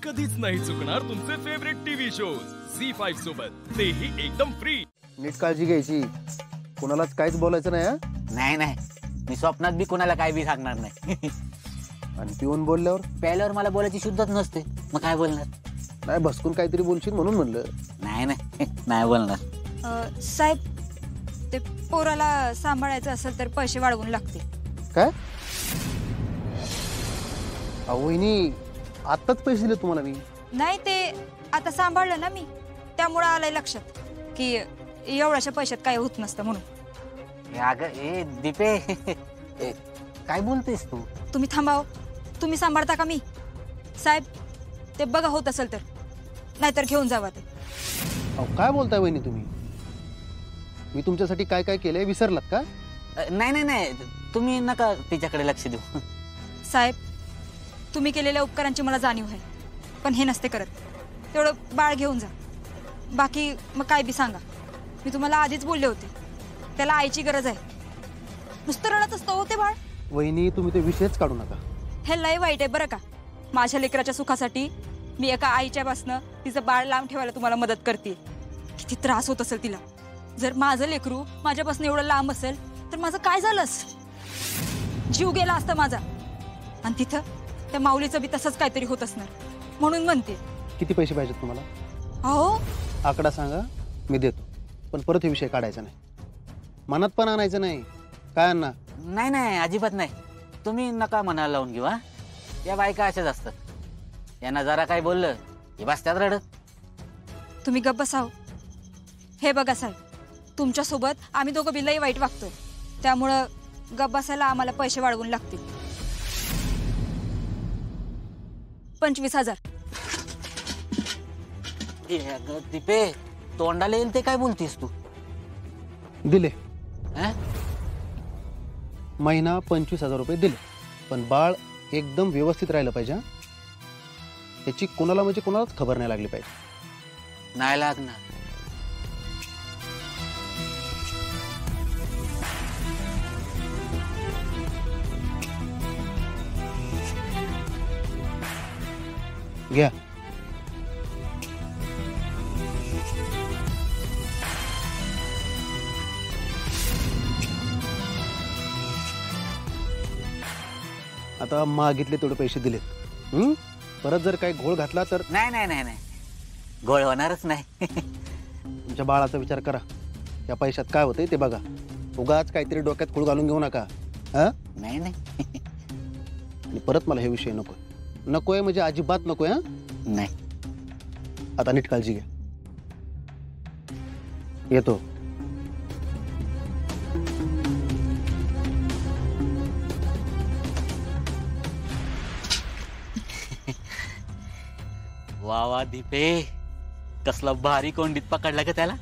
कधीच नाही चुकणार तुमचे फेवरेट टीव्ही शोज झी5 सोबत, तेही एकदम फ्री। नीट काळजी घ्यायची, कोणालाच काहीच बोलायचं नाही। नाही नाही, मी स्वप्नात बी कोणाला काय बी सांगणार नाही। आणि पिऊन बोलल्यावर प्यायल्यावर मला बोलायची शुद्धच नसते, मग काय बोलणार? नाही, भसकून काहीतरी बोलशील म्हणून म्हणलं। नाही नाही नाही बोलणार। साहेब, ते पोराला सांभाळायचं असेल तर पैसे वाढवून लागतील। काय? वहिनी, आत्ताच पैसे दिले तुम्हाला मी। नाही, ते आता सांभाळलं ना मी, त्यामुळे आलंय लक्षात की एवढ्याशा पैशात काय होत नसतं म्हणून। ए दीपे, काय बोलतेस तू? तुम्ही थांबाव, तुम्ही सांभाळता का मी? साहेब, ते बघा होत असेल तर, नाहीतर घेऊन जावा ते। काय बोलताय वहिनी तुम्ही? मी तुमच्यासाठी काय काय केलंय विसरलात का? नाही नाही नाही, तुम्ही नका तिच्याकडे लक्ष देऊ। साहेब, तुम्ही केलेल्या उपकारांची मला जाणीव आहे, पण हे नसते करत। तेवढं बाळ घेऊन जा, बाकी मग काय बी सांगा। मी तुम्हाला आधीच बोलले होते, त्याला आईची गरज आहे। नुसतं रडत असतं हो ते बाळ। वहिनी, तुम्ही ते विषयच काढू नका। हे लय वाईट आहे बरं का। माझ्या लेकराच्या सुखासाठी मी एका आईच्या पासनं तिचं बाळ लांब ठेवायला तुम्हाला मदत करते। किती त्रास होत असेल तिला। जर माझं लेकरू माझ्यापासून एवढं लांब असेल तर माझं काय झालंस? जीव गेला असता माझा। आणि तिथं त्या माऊलीचं बी तसंच काहीतरी होत असणार, म्हणून म्हणते। किती पैसे पाहिजेत तुम्हाला? अहो, आकडा सांगा, मी देतो, पण परत हे विषय काढायचा नाही, मनात पण आणायचं नाही। काय अण्णा? नाही नाही, अजिबात नाही। तुम्ही नका मनाला लावून घेऊ। या बायका अशाच असतात, यांना जरा काय बोललं की बसत्यात रडत। तुम्ही गप्प बसाव। हे बघा साहेब, तुमच्यासोबत आम्ही दोघं बी लई वाईट वागतोय, त्यामुळं गप्प बसायला आम्हाला पैसे वाढवून लागतील। 25,000। दीपे, तोंडाला येईल ते काय बोलतीस तू? दिले। महिना 25,000 रुपये दिले, पण बाळ एकदम व्यवस्थित राहिलं पाहिजे। याची कोणाला म्हणजे कोणालाच खबर नाही लागली पाहिजे। नाही लागणार। घ्या। आता मागितले तेवढे पैसे दिलेत। परत जर काही घोळ घातला तर? नाही नाही नाही नाही, गोळ होणारच नाही। तुमच्या बाळाचा विचार करा, या पैशात काय होतंय ते बघा। उगाच काहीतरी डोक्यात खूळ घालून घेऊ नका। नाही नाही, आणि परत मला हे विषय नको, नकोय म्हणजे अजिबात नकोय। नाही, आता नीट काळजी घ्या, येतो। वा वा दीपे, कसला भारी कोंडीत पकडला का त्याला।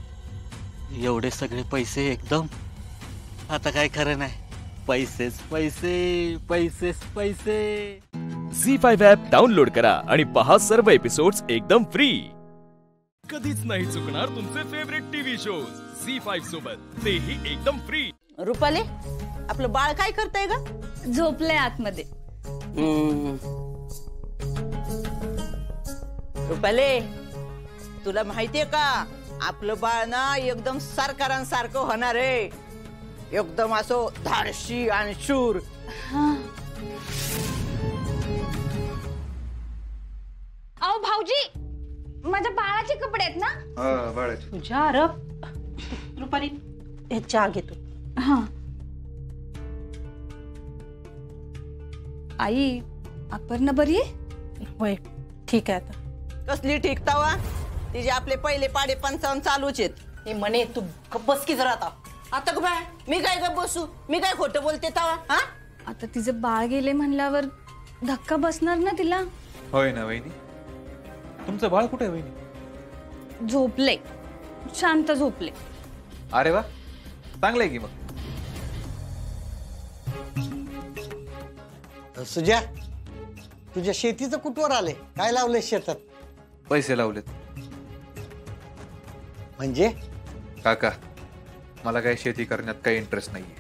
एवढे सगळे पैसे एकदम, आता काय खरं नाही। पैसेच पैसे, पैसेच पैसे। झी5 ॲप डाउनलोड करा आणि पहा सर्व एपिसोड्स एकदम फ्री। कधीच नाही चुकणार तुमचे फेवरेट टीव्ही शोज झी5 सोबत, तेही एकदम फ्री। रुपाली, आपलं बाळ काय करतंय ग? झोपलंय आतमध्ये। रुपाली, तुला माहितीये का, आपलं बाळ ना एकदम सरकारांसारखं होणार आहे, एकदम असं धाडशी आणि शूर। अहो भाऊजी, माझ्या बाळाचे कपडे आहेत ना? बाळाचे तुझ्या रब। रुपाली, हे चहा घेतो। हा आई, अपर्णा बरी आहे? होय, ठीक आहे। आता कसली ठीक तवा, तिचे आपले पहिले पाडे 55 चालूच आहेत। हे म्हणे तू गप्प बस की जरा। आता ग बाय, मी काय गप्प बसू? मी काय खोटं बोलते तवा? आता तिचं बाळ गेले म्हणल्यावर धक्का बसणार ना तिला। होय ना वहिनी, तुमचं बाळ कुठे आहे वहिनी? झोपले, शांत झोपले। अरे वा, चांगलंय की मग। सुजा, तुझ्या शेतीचं कुठवर आलंय? काय लावलंय शेतात? पैसे लावलेत। म्हणजे? काका, मला काही शेती करण्यात काही इंटरेस्ट नाहीये।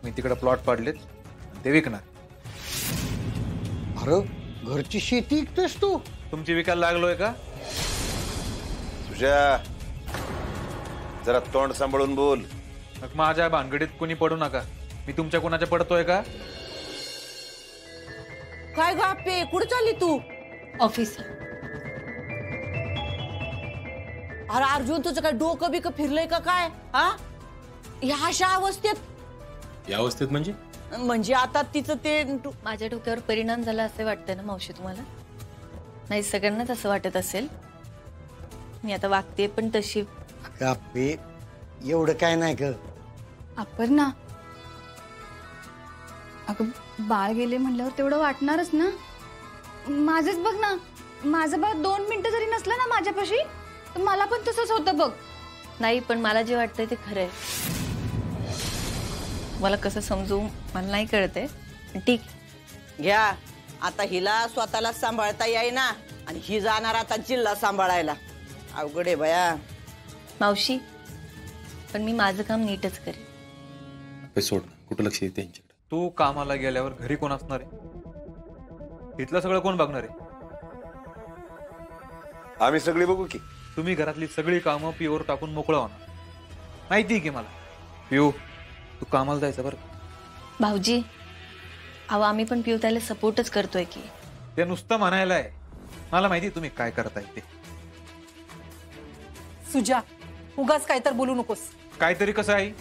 मी तिकडे प्लॉट पाडलेत, ते विकणार। अरे, घरची शेती विकतोस तू? तुमची विकायला लागलोय का? तुझ्या जरा तोंड सांभाळून बोल. मग माझ्या भानगडीत कुणी पडू नका. मी तुमच्या कोणाच्या पडतोय का? काय ग आप्पे, कुठं चालली तू? ऑफिस. अरे अर्जुन, तुझं काय डोकं बिकं फिरलंय का काय? हा, ह्या अशा अवस्थेत? या अवस्थेत म्हणजे आता तिचं ते माझ्या डोक्यावर परिणाम झाला असे वाटतं ना मावशी तुम्हाला? नाही, सगळ्यांनाच असं वाटत असेल. मी आता वागते पण तशी. आप्पे, एवढं काय नाही ग. अपर्णा, अगं बाळ गेले म्हणल्यावर तेवढं वाटणारच ना. माझंच बघ ना, माझं बाळ 2 मिनिटं जरी नसलं ना माझ्यापाशी तर मला पण तसंच होतं बघ. नाही, पण मला जे वाटतंय ते खरंय. मला कसं समजू मला नाही कळतंय. ठीक घ्या. आता हिला स्वतःला सांभाळता येईना आणि ही जाणार आता जिल्हा सांभाळायला. अवघड आहे बया. मावशी, पण मी माझं काम नीटच करेन. सोड, कुठं लक्ष देते यांच्याकडे. तू कामाला गेल्यावर घरी कोण असणार आहे? इथलं सगळं कोण बघणार आहे? आम्ही सगळी बघू की. तुम्ही घरातली सगळी कामं पिऊवर टाकून मोकळं होणार. माहिती की मला. पिऊ, तू कामाला जायचं बरं. भाऊजी, अहो आम्ही पण पिऊ त्याला सपोर्टच करतोय की. ते नुसतं म्हणायला आहे. मला माहिती तुम्ही काय करताय ते. सुजा, उगाच काय तर बोलू नकोस. काहीतरी कसं आहे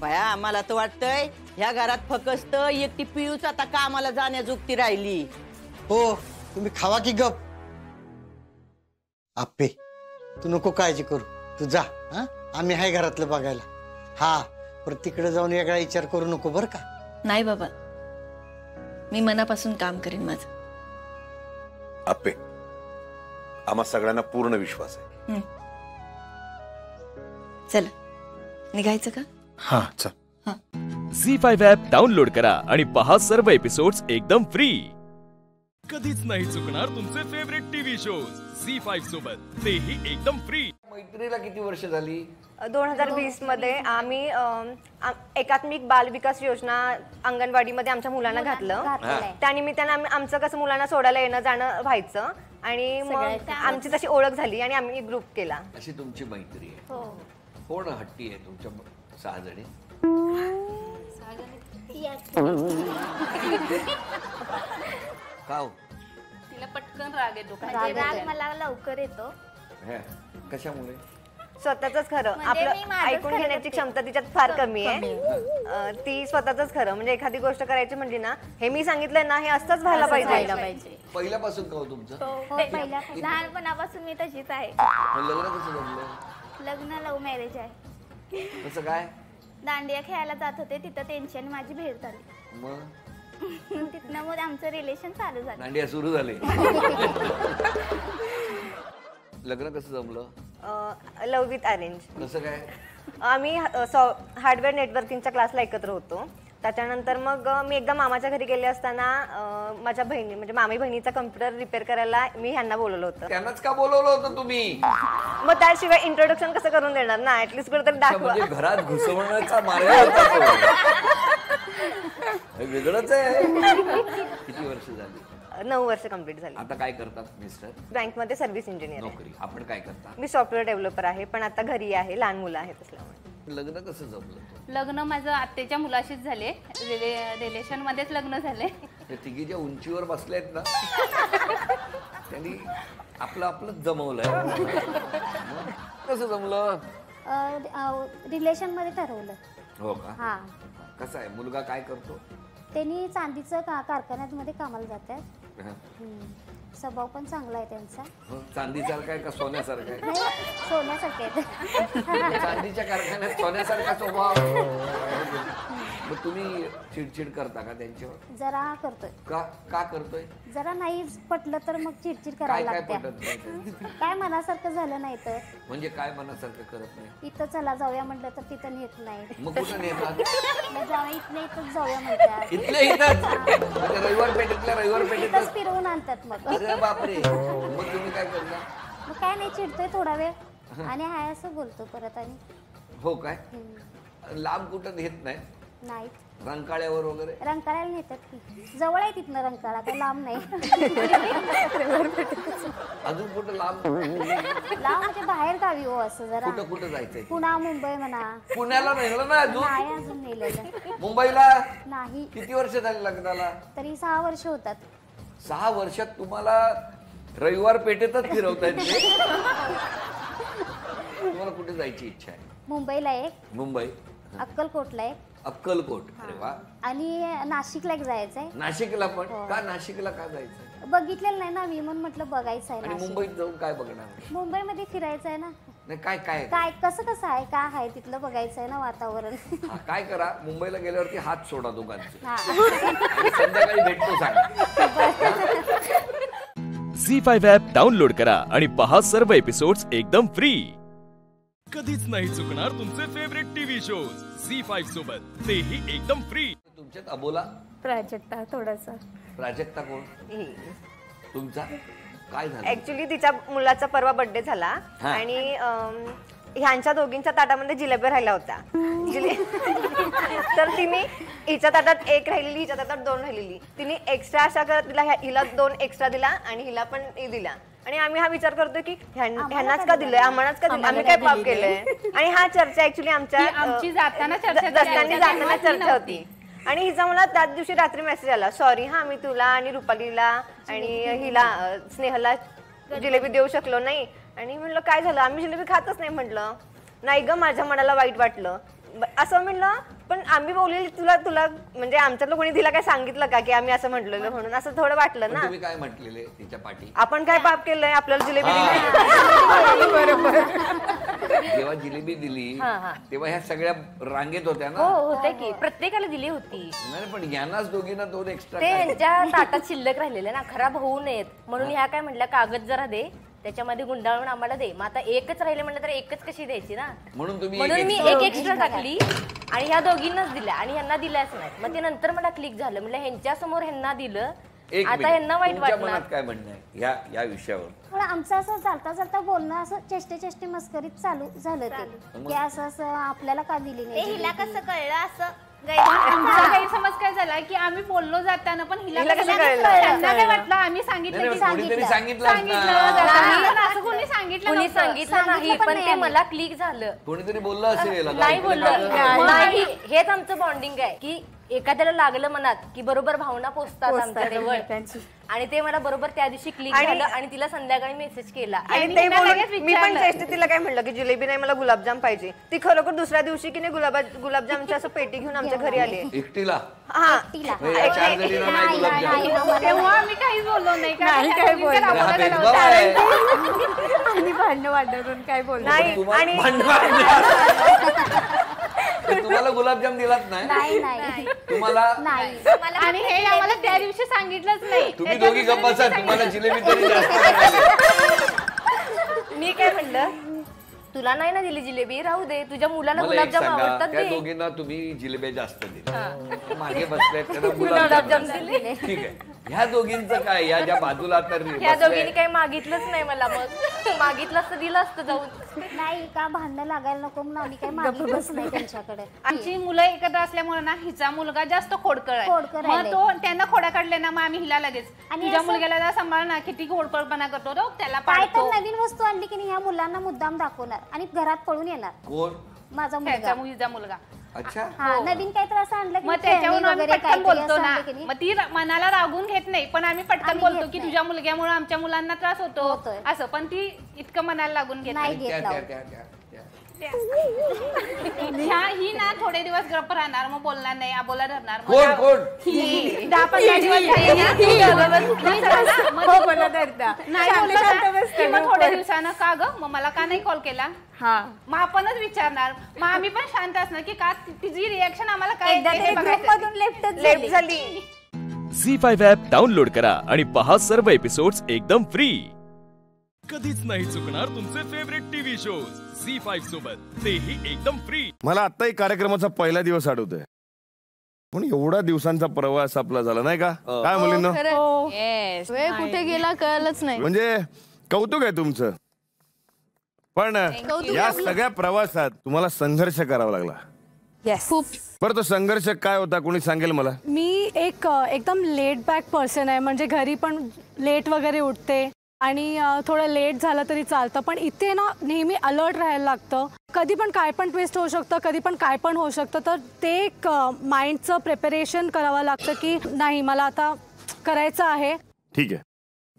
बया, मला तर वाटतंय ह्या घरात फक्त एकटी पियूच आता कामाला जाण्याजोगती राहिली. हो, तुम्ही खावा की गप. आप्पे, तू नको काळजी करू. तू जा. हा, आम्ही आहे घरातलं बघायला. हा, परत तिकडे जाऊन वेगळा विचार करू नको बरं का. नाही बाबा, मी मनापासून काम करेन माझं. आप्पे, आम्हा सगळ्यांना पूर्ण विश्वास आहे. चला, निघायचं का? हा, चल. झी5 ॲप डाउनलोड करा आणि पहा सर्व एपिसोड्स एकदम फ्री. कधीच नाही चुकणार तुमचे फेवरेट टीव्ही शोज झी5 सोबत, तेही एकदम फ्री. मैत्रीला किती वर्ष झाली? 2020 मध्ये आम्ही एकात्मिक बाल विकास योजना अंगणवाडीमध्ये आमच्या मुलांना घातलं. त्यानिमित्तानं आमचं कसं मुलांना सोडायला येणं जाणं व्हायचं आणि मग आमची तशी ओळख झाली आणि आम्ही ग्रुप केला. अशी तुमची मैत्री आहे. कोण हट्टी आहे तुमच्या 6 जणी? का हो? तिला पटकन राग येतो. राग मला लवकर येतो. कशामुळे? स्वतःच खरं आपलं ऐकून घेण्याची क्षमता तिच्यात फार कमी आहे. ती स्वतःच खरं म्हणजे एखादी गोष्ट करायची म्हणजे ना, हे मी सांगितलंय ना, हे असंच व्हायला पाहिजे. पहिल्यापासून का हो तुमचं? लहानपणापासून मी तशीच आहे. लग्न कसं जमलं? लग्न लव्ह मॅरेज आहे. कसं काय? दांडिया खेळायला जात होते, तिथं त्यांची माझी भेट झाली. मग तिथनं मग आमचं रिलेशन चालू झालं. दांडिया सुरू झाले. लग्न कसं जमलं? Love with arrange. कसं काय? आम्ही हार्डवेअर नेटवर्किंगच्या क्लासला एकत्र होतो. त्याच्यानंतर मग मी एकदा मामाच्या घरी गेले असताना माझ्या बहिणी म्हणजे मामी बहिणीचा कम्प्युटर रिपेअर करायला मी ह्यांना बोलवलं होतं. त्यांनाच का बोलवलं होतं तुम्ही? मग त्याशिवाय इंट्रोडक्शन कसं करून देणार ना, ऍटलीस्ट कुठेतरी दाखवा. म्हणजे घरात घुसवण्याचा मार्ग होता तो. वेगळंच आहे. किती वर्ष झाली? 9 वर्ष कंप्लीट झाली. आता काय करतात मिस्टर? बँकमध्ये सर्व्हिस इंजिनियर नोकरी. आपण काय करता? मी सॉफ्टवेअर डेव्हलपर आहे, पण आता घरी आहे, लहान मुलं आहेत असल्यामुळे. लग्न कसं जमलं? लग्न माझं आत्याच्या मुलाशीच झाले. रिलेशन मध्येच लग्न झाले. तिघी ज्या उंचीवर बसल्यात ना, त्यांनी आपलं जमवलंय. कसं जमलं? रिलेशन मध्ये ठरवलं. हो का? हा. कसं आहे? मुलगा काय करतो? त्यांनी चांदीचं कारखान्यामध्ये कामाला जातात. स्वभाव पण चांगला आहे त्यांचा. चांदीसारखा आहे का सोन्यासारखा आहे? सोन्यासारखा आहे. चांदीच्या कारखान्यात सोन्यासारखा स्वभाव. मग तुम्ही चिडचिड करता का त्यांच्यावर? जरा करतोय. का करतोय? जरा नाही पटलं तर मग चिडचिड करायला लागते. काय मनासारखं झालं नाही तर. म्हणजे काय मनासारखं करत नाही? इथं चला जाऊया म्हटलं तर तिथं नेत नाही. मग कुठं नेतात? इथल्या इथंच जाऊया म्हणतात. इथल्या इथंच रविवार पेठेतच फिरवून आणतात. मग अरे बापरे. मग तुम्ही काय करता? मग काय नाही, चिडतोय थोडा वेळ आणि हाय असं बोलतो परत. आणि हो काय? लांब कुठं नेत नाही? नाही. रंकाळ्यावर वगैरे? रंकाळ्याला नेतात की, जवळ आहे तिथनं रंकाळा, काही लांब नाही. अजून कुठं लांब? लांब म्हणजे बाहेर गावी हो, असं जरा. कुठं कुठं जायचंय? पुणा मुंबई म्हणा. पुण्याला नेलं ना अजून? नाही अजून नेलेलं. मुंबईला नाही. किती वर्ष झाली लग्नाला? तरी 6 वर्ष होतात. 6 वर्षात तुम्हाला रविवार पेठेतच फिरवता येते? तुम्हाला कुठे जायची इच्छा आहे? मुंबईला एक, मुंबई, अक्कलकोटला एक, अक्कलकोट. अरे वा. आणि नाशिकला एक जायचंय. नाशिकला पण का? नाशिकला का जायचंय? बघितलेलं नाही ना मी, म्हणून म्हटलं बघायचं आहे. आणि मुंबईत जाऊन काय बघणार? मुंबईमध्ये फिरायचं आहे ना. नाही काय काय काय कसं आहे, काय आहे तिथलं बघायचं आहे ना वातावरण. काय करा, मुंबईला गेल्यावरती हात सोडा दोघांचे, हा. संध्याकाळी भेटतो सांगा. झी5 ॲप डाउनलोड करा आणि पहा सर्व एपिसोड्स एकदम फ्री. कधीच नाही चुकणार तुमचे फेवरेट टीव्ही शोज झी5 सोबत, तेही एकदम फ्री. तुमच्यात अबोला प्राजक्ता थोडासा. प्राजक्ता कोण? तुमचा काय झालं? ऍक्च्युली तिच्या मुलाचा परवा बर्थडे झाला हा. आणि ह्यांच्या दोघींच्या ताटामध्ये जिलेबी राहिला होता. तर तिने हिच्या ताटात 1 राहिलेली, हिच्या ताटात 2 राहिलेली. तिने एक्स्ट्रा अशा करत तिला हिला 2 एक्स्ट्रा दिला आणि हिला पण दिला. आणि आम्ही हा विचार करतोय की ह्यांनाच का दिलंय, आम्हालाच का दिलं, आम्ही काय पाप केलंय. आणि हा चर्चा ऍक्च्युली आमची जाताना चर्चा होती. आणि हिचा मला त्याच दिवशी रात्री मेसेज आला, सॉरी हा मी तुला आणि रुपालीला आणि हिला स्नेहला जिलेबी देऊ शकलो नाही. आणि म्हणलं काय झालं, आम्ही जिलेबी खातच नाही. म्हटलं नाही ग, माझ्या मनाला वाईट वाटलं असं म्हणलं. पण आम्ही बोललेली तुला म्हणजे आमच्यातलं कोणी तिला काय सांगितलं का की आम्ही असं म्हटलेलं म्हणून, असं थोडं वाटलं ना. तुम्ही काय म्हटलेले तिच्या पाठी? आपण काय पाप केलंय, आपल्याला जिलेबी दिली. बरोबर. जेव्हा जिलेबी दिली तेव्हा ह्या सगळ्या रांगेत होत्या ना? हो होते की, प्रत्येकाला दिली होती. नाही पण यांनाच दोघींना 2 एक्स्ट्रा. ते यांच्या ताटात शिल्लक राहिलेले ना, खराब होऊ नयेत म्हणून ह्या काय म्हटल्या, कागद जरा दे त्याच्यामध्ये गुंडाळून आम्हाला दे. मग आता एकच राहिले म्हणलं तर एकच कशी द्यायची ना, म्हणून मी 1 एक्स्ट्रा टाकली आणि ह्या दोघींनाच दिल्या आणि ह्यांना दिल्याच नाही. मग ते नंतर मला क्लिक झालं, म्हणलं ह्यांच्या समोर ह्यांना दिलं, आता ह्यांना वाईट वाटणार. काय म्हणणं आहे या विषयावर? पण आमचं असं चालता बोलणं असं चेष्टे मस्करीत चालू झालं ते, की असं आपल्याला का दिली नाही. हिला कसं कळलं असं? आमचा गैरसमज काय झाला की आम्ही बोललो जाताना, पण हिला कसं कळलं, त्यांना काय वाटलं आम्ही सांगितलं की सांगितलं असं कोणी सांगितलं नाही, पण ते मला क्लिक झालं. कोणीतरी बोललं असेल. नाही बोललं नाही, हेच आमचं बॉन्डिंग आहे की एखाद्याला लागलं मनात की बरोबर भावना पोचतात आमच्या जवळ. आणि ते मला बरोबर त्या दिवशी क्लिक झालं आणि तिला संध्याकाळी मेसेज केला. आणि मी पण चेष्टेत तिला काय म्हणलं की जिलेबी नाही, मला गुलाबजाम पाहिजे. ती खरोखर दुसऱ्या दिवशी की नाही गुलाबजामची असं पेटी घेऊन आमच्या घरी आली. एकटीला? हा. तेव्हा आम्ही काहीच बोललो नाही, भांडण वाढवून काय बोललो नाही. तुम्हाला गुलाबजाम दिलाच नाही तुम्हाला? आणि हे आम्हाला त्या दिवशी सांगितलंच नाही. तुम्ही दोघी गप्प बसा, तुम्हाला जिलेबी तरी जास्त. मी काय म्हणलं, तुला नाही ना दिली जिलेबी, राहू दे, तुझ्या मुलाला गुलाबजाम आवडतात. त्या दोघींना तुम्ही जिलेबी जास्त दिली, मागे बसले त्यांना गुलाबजाम दिले. ठीक आहे, ह्या दोघींचं काय, या ज्या बाजूला तर ह्या दोघींनी काही मागितलंच नाही मला. मग मागितलं असतं दिलं असतं जाऊन. नाही का भांडणं लागायला नको म्हणून आम्ही काही मागितलंच नाही त्यांच्याकडे. आमची मुलं एकत्र असल्यामुळे ना हिचा मुलगा जास्त खोडकर आहे. मग तो त्यांना खोड्या काढले ना, मग आम्ही हिला लगेच तुझ्या मुलग्याला सांभाळ ना, किती घोडपळपणा करतो तो, त्याला काय तर नवीन वस्तू आणली की नाही ह्या मुलांना मुद्दाम दाखवणार आणि घरात पळून येणार. कोण? माझा मुलगा. अच्छा, नवीन काही त्रास आणलं मग त्याच्यावरून आम्ही पटकन बोलतो ना, मग ती मनाला रागून घेत नाही, पण आम्ही पटकन बोलतो की तुझ्या मुलग्यामुळे आमच्या मुलांना त्रास होतो असं, पण ती इतकं मनाला लागून घेत नाही. ही ना थोडे दिवस गप्प राहणार, मग बोलणार नाही, आबोला धरणार. 10-15 दिवस मग थोड्या दिवसानं का ग, मग मला का नाही कॉल केला, मग आपणच विचारणार. मग आम्ही पण शांत असणार की का तिची रिएक्शन आम्हाला काय लेफ्ट झाली. झी5 ॲप डाउनलोड करा आणि पहा सर्व एपिसोड्स एकदम फ्री. कधीच नाही चुकणार तुमचे फेवरेट टीव्ही शोज झी5 सोबत, तेही एकदम फ्री. मला आत्ताही कार्यक्रमाचा पहिला दिवस आठवतोय, पण एवढा दिवसांचा प्रवास आपला झाला नाही का? काय मुलींनो, वेळ कुठे गेला कळलंच नाही. म्हणजे कौतुक आहे तुमचं, पण या सगळ्या प्रवासात तुम्हाला संघर्ष करावा लागला. खूप. बरं, तो संघर्ष काय होता, कोणी सांगेल मला? मी एकदम लेट बॅक पर्सन आहे, म्हणजे घरी पण लेट वगैरे उठते आणि थोडं लेट झालं तरी चालतं, पण इथे ना नेहमी अलर्ट राहायला लागतं. कधी पण काय पण ट्विस्ट होऊ शकतं, कधी पण काय पण होऊ शकतं. तर ते एक माइंडचं प्रिपरेशन करावं लागतं की नाही मला आता करायचं आहे. ठीक आहे.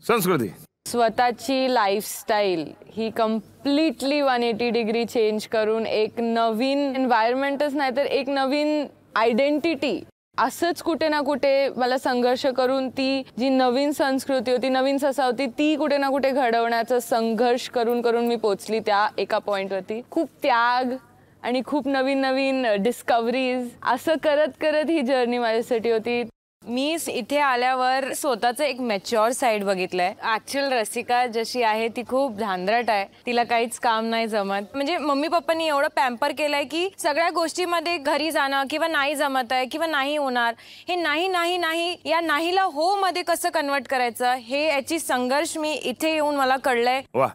संस्कृती, स्वतःची लाईफस्टाईल ही कम्प्लिटली 180 डिग्री चेंज करून एक नवीन एन्व्हायरमेंटच नाही तर एक नवीन आयडेंटिटी, असंच कुठे ना कुठे मला संघर्ष करून ती जी नवीन संस्कृती होती, नवीन ससा होती, ती कुठे ना कुठे घडवण्याचा संघर्ष करून करून मी पोचली त्या एका पॉईंटवरती. खूप त्याग आणि खूप नवीन नवीन डिस्कव्हरीज, असं करत करत ही जर्नी माझ्यासाठी होती. मी इथे आल्यावर स्वतःचं एक मॅच्युअर साईड बघितलंय. ऍक्च्युअल रसिका जशी आहे ती खूप धांदरट आहे, तिला काहीच काम नाही जमत. म्हणजे मम्मी पप्पांनी एवढं पॅम्पर केलंय की सगळ्या गोष्टीमध्ये घरी जाणं किंवा नाही जमत आहे किंवा नाही होणार, हे नाही नाही नाही या नाहीला हो मध्ये कसं कन्वर्ट करायचं, हे याची संघर्ष मी इथे येऊन मला कळलंय. वा,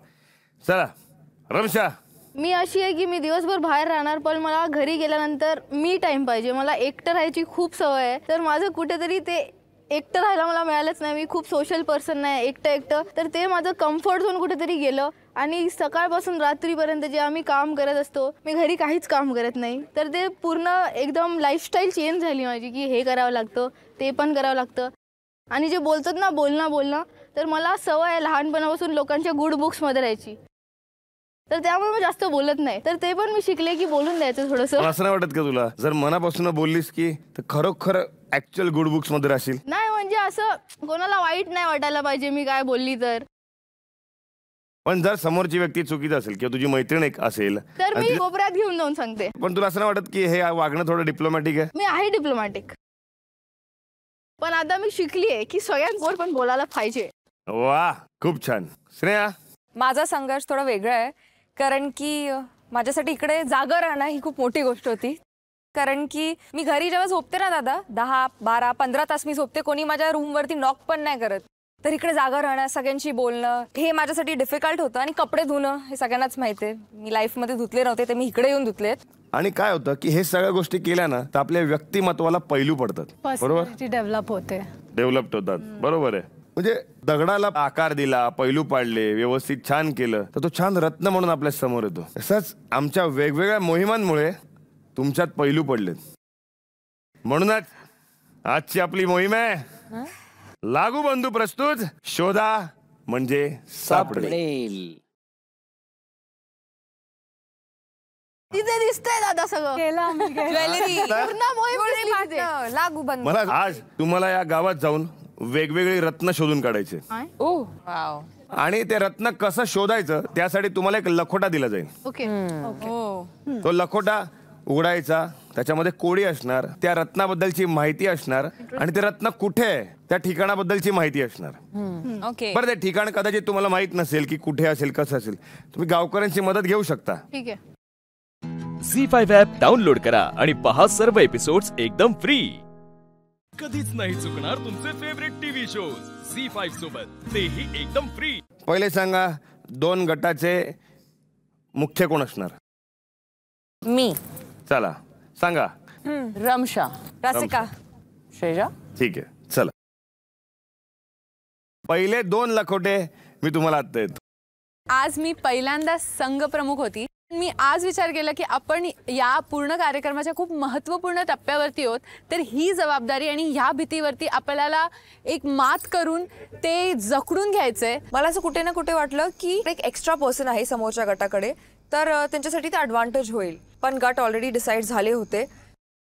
चला रमशा. मी अशी आहे की मी दिवसभर बाहेर राहणार, पण मला घरी गेल्यानंतर मी टाइम पाहिजे. मला एकटं राहायची खूप सवय आहे, तर माझं कुठेतरी ते एकटं राहायला मला मिळालंच नाही. मी खूप सोशल पर्सन नाही, एकटं तर ते माझं कम्फर्ट झोन कुठेतरी गेलं. आणि सकाळपासून रात्रीपर्यंत जे आम्ही काम करत असतो, मी घरी काहीच काम करत नाही, तर ते पूर्ण एकदम लाईफस्टाईल चेंज झाली माझी की हे करावं लागतं, ते पण करावं लागतं. आणि जे बोलतात ना बोलणं, तर मला सवय आहे लहानपणापासून लोकांच्या गुड बुक्समध्ये राहायची, तर त्यामुळे मी जास्त बोलत नाही. तर ते पण मी शिकले की बोलून द्यायचं थोडंसं. असं नाही वाटत का तुला, जर मनापासून बोललीस की तर खरोखर ऍक्च्युअल गुड बुक्स मध्ये राहशील? नाही, म्हणजे असं कोणाला वाईट नाही वाटायला पाहिजे मी काय बोलली तर. पण जर समोरची व्यक्ती चुकीची असेल किंवा तुझी मैत्रीण एक असेल तर मी कोपऱ्यात घेऊन जाऊन सांगते. पण तुला असं नाही वाटत की हे वागणं थोडं डिप्लोमॅटिक आहे? मी आहे डिप्लोमॅटिक, पण आता मी शिकली आहे की सगळ्यांसमोर पण बोलायला पाहिजे. वा, खूप छान. श्रेया, माझा संघर्ष थोडा वेगळा आहे, कारण की माझ्यासाठी इकडे जागा राहणं ही खूप मोठी गोष्ट होती. कारण की मी घरी जेव्हा झोपते ना दादा, 10, 12, 15 तास मी झोपते, कोणी माझ्या रूमवरती नॉक पण नाही करत. तर इकडे जागा राहणं, सगळ्यांशी बोलणं, हे माझ्यासाठी डिफिकल्ट होतं. आणि कपडे धुणं हे सगळ्यांनाच माहिती आहे, मी लाईफमध्ये धुतले नव्हते, ते मी इकडे येऊन धुतलेत. आणि काय होतं की हे सगळ्या गोष्टी केल्या ना तर आपल्या व्यक्तिमत्वाला पैलू पडतात, बरोबर? डेव्हलप होतात, बरोबर आहे. म्हणजे दगडाला आकार दिला, पैलू पाडले, व्यवस्थित छान केलं तर तो छान रत्न म्हणून आपल्या समोर येतो. तसंच आमच्या वेगवेगळ्या मोहिमांमुळे तुमच्यात पैलू पडलेत. म्हणूनच आजची आपली मोहीम आहे लागू बंधू प्रस्तुत शोधा म्हणजे सापडेल. तिथे दिसतंय दादा सगळं ज्वेलरी, लागू बंद. मला आज तुम्हाला या गावात जाऊन वेगवेगळे रत्न शोधून काढायचे. आणि ते रत्न कसं शोधायचं त्यासाठी तुम्हाला एक लखोटा दिला जाईल. ओके. तो लखोटा उघडायचा, त्याच्यामध्ये कोडी असणार, त्या रत्नाबद्दलची माहिती असणार आणि ते रत्न कुठे आहे त्या ठिकाणाबद्दलची माहिती असणार. बरं, ते ठिकाण कदाचित तुम्हाला माहित नसेल की कुठे असेल, कसं असेल, तुम्ही गावकऱ्यांची मदत घेऊ शकता. ठीक आहे. झी5 ॲप डाउनलोड करा आणि पहा सर्व एपिसोड्स एकदम फ्री. कधीच नाही चुकणार तुमचे फेवरेट टीव्ही शोज झी5 सोबत, तेही एकदम फ्री. पहिले सांगा, 2 गटाचे मुख्य कोण असणार? मी. चला सांगा. रमशा, रसिका, श्रेया. ठीक आहे, चला. पहिले 2 लखोटे मी तुम्हाला आता देतो. आज मी पहिल्यांदा संघ प्रमुख होती. मी आज विचार केला की आपण या पूर्ण कार्यक्रमाच्या खूप महत्त्वपूर्ण टप्प्यावरती आहोत, तर ही जबाबदारी आणि ह्या भीतीवरती आपल्याला एक मात करून ते जखडून घ्यायचंय. मला असं कुठे ना कुठे वाटलं की एक एक्स्ट्रा पर्सन आहे समोरच्या गटाकडे, तर त्यांच्यासाठी ते ॲडव्हान्टेज होईल. पण गट ऑलरेडी डिसाईड झाले होते.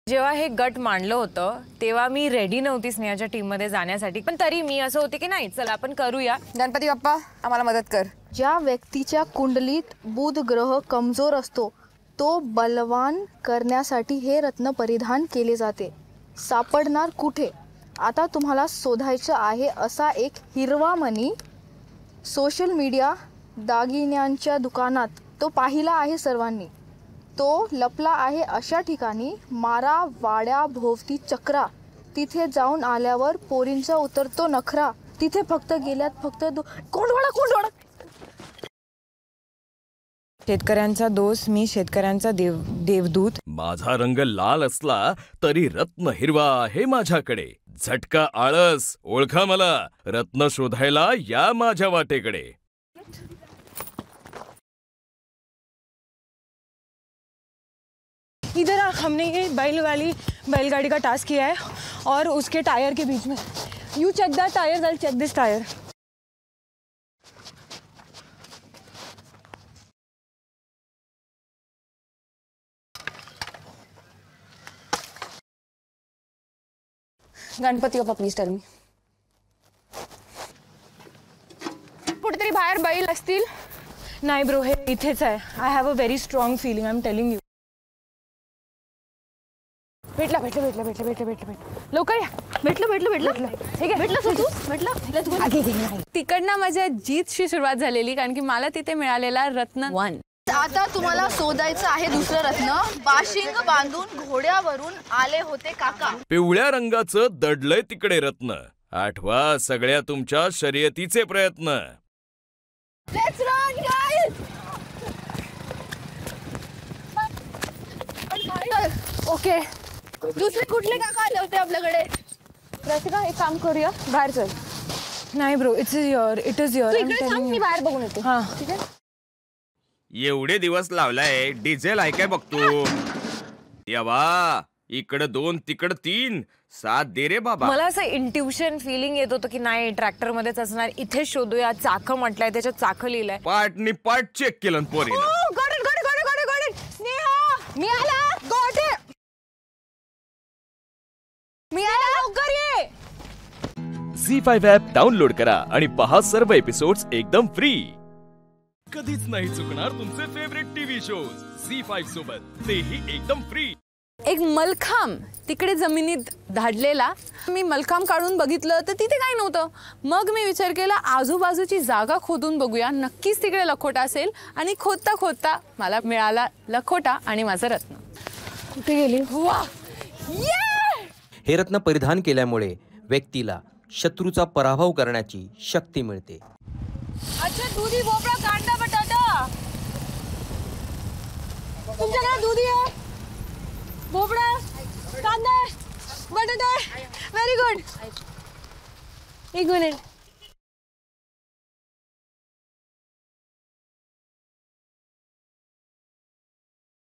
जेव्हा हे गट मांडलं होतं तेव्हा मी रेडी नव्हती स्नेहाच्या टीममध्ये जाण्यासाठी, पण तरी मी असं होते की नाही चला आपण करूया. गणपती बाप्पा आम्हाला मदत कर. ज्या व्यक्तीच्या कुंडलीत बुध ग्रह कमजोर असतो तो बलवान करण्यासाठी हे रत्न परिधान केले जाते. सापडणार कुठे? आता तुम्हाला शोधायचं आहे असा एक हिरवा मणी. सोशल मीडिया, दागिन्यांच्या दुकानात तो पाहिला आहे सर्वांनी. तो लपला आहे अशा ठिकाणी, मारा वाड्या भोवती चक्रा. तिथे जाऊन आल्यावर पोरींचा उतरतो नखरा. तिथे फक्त गेल्यात फक्त कोंडवाडा. शेतकऱ्यांचा दोस्त मी, शेतकऱ्यांचा देवदूत. माझा रंग लाल असला तरी रत्न हिरवा आहे माझ्याकडे. झटका आळस ओळखा मला, रत्न शोधायला या माझ्या वाटेकडे. इधर हमने ये बैलगाड़ी का टास्क किया है और उसके टायर के बीच में. You check that tyre, I check this tyre. Ganpati Bappa please tell me. कुठेतरी बाहेर बैल असतील. नाही ब्रो, हे इथेच आहे. I have a very strong feeling, I am telling you. भेटला लवकर या. भेटलं ठीक आहे. भेटलं. तिकडनं माझ्या जीतशी सुरुवात झालेली, कारण की मला तिथे मिळालेला रत्न 1. आता तुम्हाला शोधायचं आहे दुसरं रत्न. बाशिंग बांधून घोड्यावरून आले होते काका. पिवळ्या रंगाचं दडलंय तिकडे रत्न. आठवा सगळ्या तुमच्या शर्यतीचे प्रयत्न. Let's run, guys! ओके, दुसरे कुठले काका आले होते आपल्याकडे? रसिका, एक काम करूया, बाहेर चल. नाही ब्रो, इट इज युअर. मी बाहेर बघून येते. हां ठीक आहे. एवढे दिवस लावलाय, डिझेल आहे काय बघतो. यावा, इकडं 2 तिकडं 3, 7 दे रे बाबा. मला असं इंट्युशन फिलिंग येत होतं की नाही, ट्रॅक्टर मध्येच असणार. इथे शोधूया. चाकं म्हटलंय, त्याच्यात चाकं लिहिलंय. पार्ट चेक केलं पोरी. स्नेहा, मी आला. लवकर ये. झी5 ॲप डाउनलोड करा आणि पहा सर्व एपिसोड्स एकदम फ्री. कधीच नाही चुकणार तुमचे फेवरेट टीव्ही शोज झी5 सोबत, तेही एकदम फ्री. एक मलखांब तिकडे जमिनीत धाडलेला. मी मलखांब काढून बघितलं तर तिथे काही नव्हतं. मग मी विचार केला आजूबाजूची जागा खोदून बघूया, नक्कीच तिकडे लखोटा असेल. आणि खोदता खोदता मला मिळाला लखोटा आणि माझं रत्न. कुठे गेली? वा, हे रत्न परिधान केल्यामुळे व्यक्तीला शत्रूचा पराभव करण्याची शक्ती मिळते. अच्छा, दुधी भोपळा, कांदा, बटाटा. तुमच्याकडे दुधी आहे, भोपळा, कांदा, बटाटा. Very good. एक मिनिट.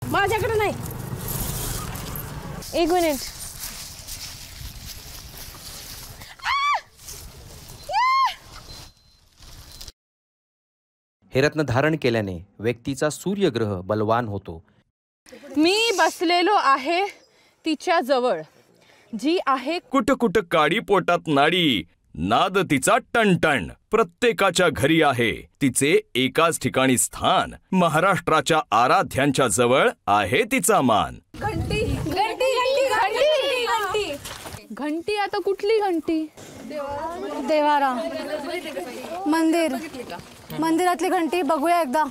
माझ्याकडे नाही. एक मिनिट. हे रत्न धारण केल्याने व्यक्तीचा सूर्यग्रह बलवान होतो. मी बसलेलो आहे तिच्या जवळ, जी आहे कुट काडी पोटात नाडी. नाद तिचा टणटण. प्रत्येकाच्या घरी आहे तिचे एकाच ठिकाणी स्थान. महाराष्ट्राच्या आराध्यांच्या जवळ आहे तिचा मान. घंटी घंटी घंटी घंटी घंटी घंटी. आता कुठली घंटी? देवारा, मंदिर, मंदिरातली घंटी बघूया एकदा.